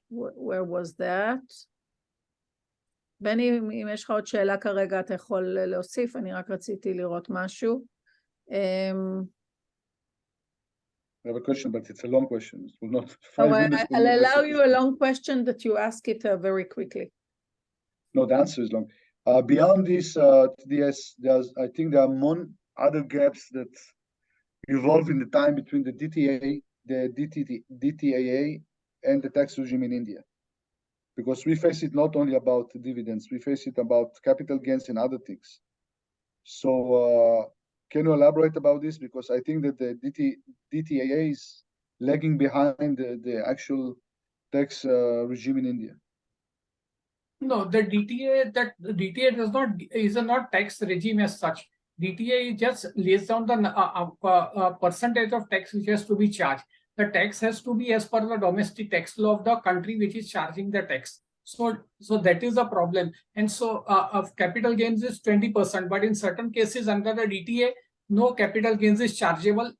where was that? בני, אם יש לך עוד שאלה כרגע, אתה יכול להוסיף, אני רק רציתי לראות משהו. I have a question, but it's a long question. It will not 5 Oh, minutes. I'll allow you a long question that you ask it very quickly. No, the answer is long. Beyond this TDS, I think there are other gaps that evolve in the time between the DTAA and the tax regime in India. Because we face it not only about dividends, we face it about capital gains and other things. So can you elaborate about this? Because I think that the DTAA is lagging behind the actual tax regime in India. No, the DTA is not tax regime as such. DTA just lays down the percentage of tax which has to be charged. The tax has to be as per the domestic tax law of the country which is charging the tax. So that is the problem. And so of capital gains is 20%, but in certain cases under the DTA, no capital gains is chargeable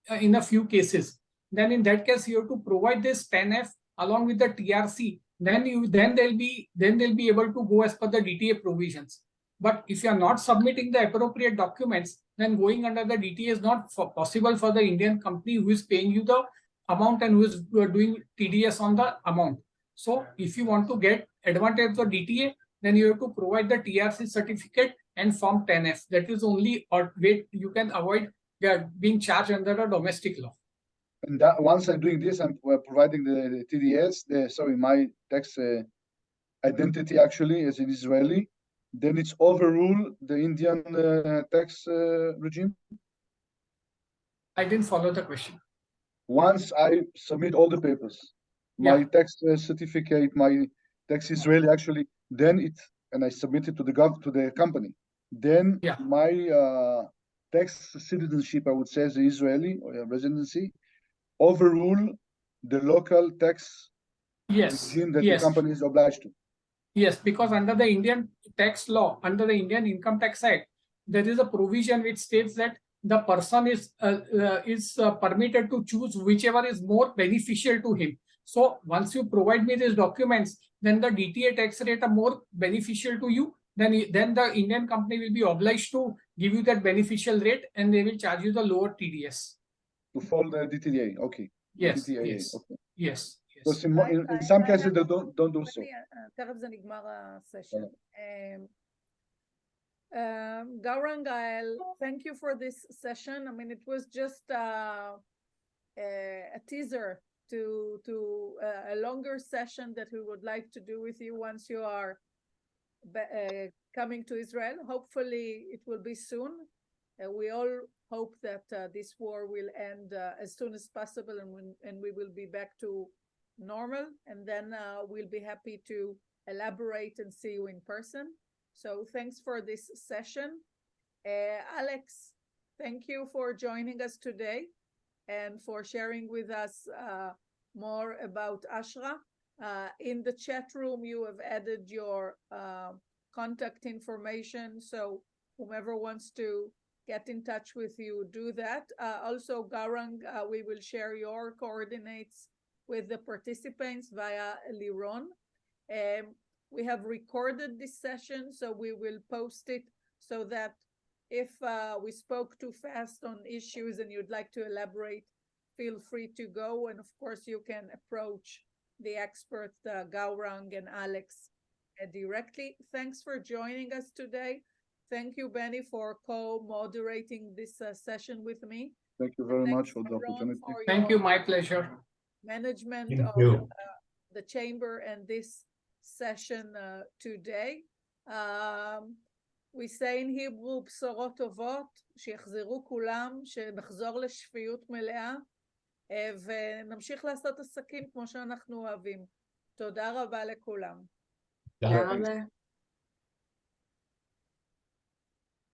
in a few cases. Then in that case, you have to provide this 10F along with the TRC. Then they'll be able to go as per the DTA provisions. But if you are not submitting the appropriate documents, then going under the DTA is not possible for the Indian company who is paying you the amount and who is doing TDS on the amount. So if you want to get advantage of the DTA, then you have to provide the TRC certificate and Form 10F. That is only way you can avoid being charged under the domestic law. And that once I'm doing this, I'm providing the TDS, my tax identity actually as an Israeli, then it's overrule the Indian tax regime? I didn't follow the question. Once I submit all the papers, my tax certificate, my tax Israeli actually, then and I submit it to the company, then my tax citizenship, I would say, as an Israeli or a residency, overrule the local tax regime that the company is obliged to. Yes, because under the Indian tax law, under the Indian Income Tax Act, there is a provision which states that the person is permitted to choose whichever is more beneficial to him. So once you provide me these documents, then the DTA tax rate are more beneficial to you. Then the Indian company will be obliged to give you that beneficial rate, and they will charge you the lower TDS. To follow the DTA, okay. Yes, DTAA, yes, okay. yes. Because in some cases they don't do so. תכף זה נגמר הסשן. Gaurang Gael, thank you for this session. I mean, it was just a teaser to a longer session that we would like to do with you once you are coming to Israel. Hopefully it will be soon. We all hope that this war will end as soon as possible, and we will be back to normal, and then we'll be happy to elaborate and see you in person. So thanks for this session. Alex, thank you for joining us today and for sharing with us more about Ashra. In the chat room, you have added your contact information, so whomever wants to get in touch with you, do that. Also, Gaurang, we will share your coordinates with the participants via Liron. We have recorded this session, so we will post it so that if we spoke too fast on issues and you'd like to elaborate, feel free to go. And of course, you can approach the experts, Gaurang and Alex, directly. Thanks for joining us today. Thank you, Benny, for co-moderating this session with me. Thank you very much for the opportunity. Thank you, my pleasure. Management of the chamber and this session today. We say in Hebrew, בשורות טובות, שיחזרו כולם, שנחזור לשפיות מלאה, ונמשיך לעשות עסקים כמו שאנחנו אוהבים. תודה רבה לכולם. תודה רבה.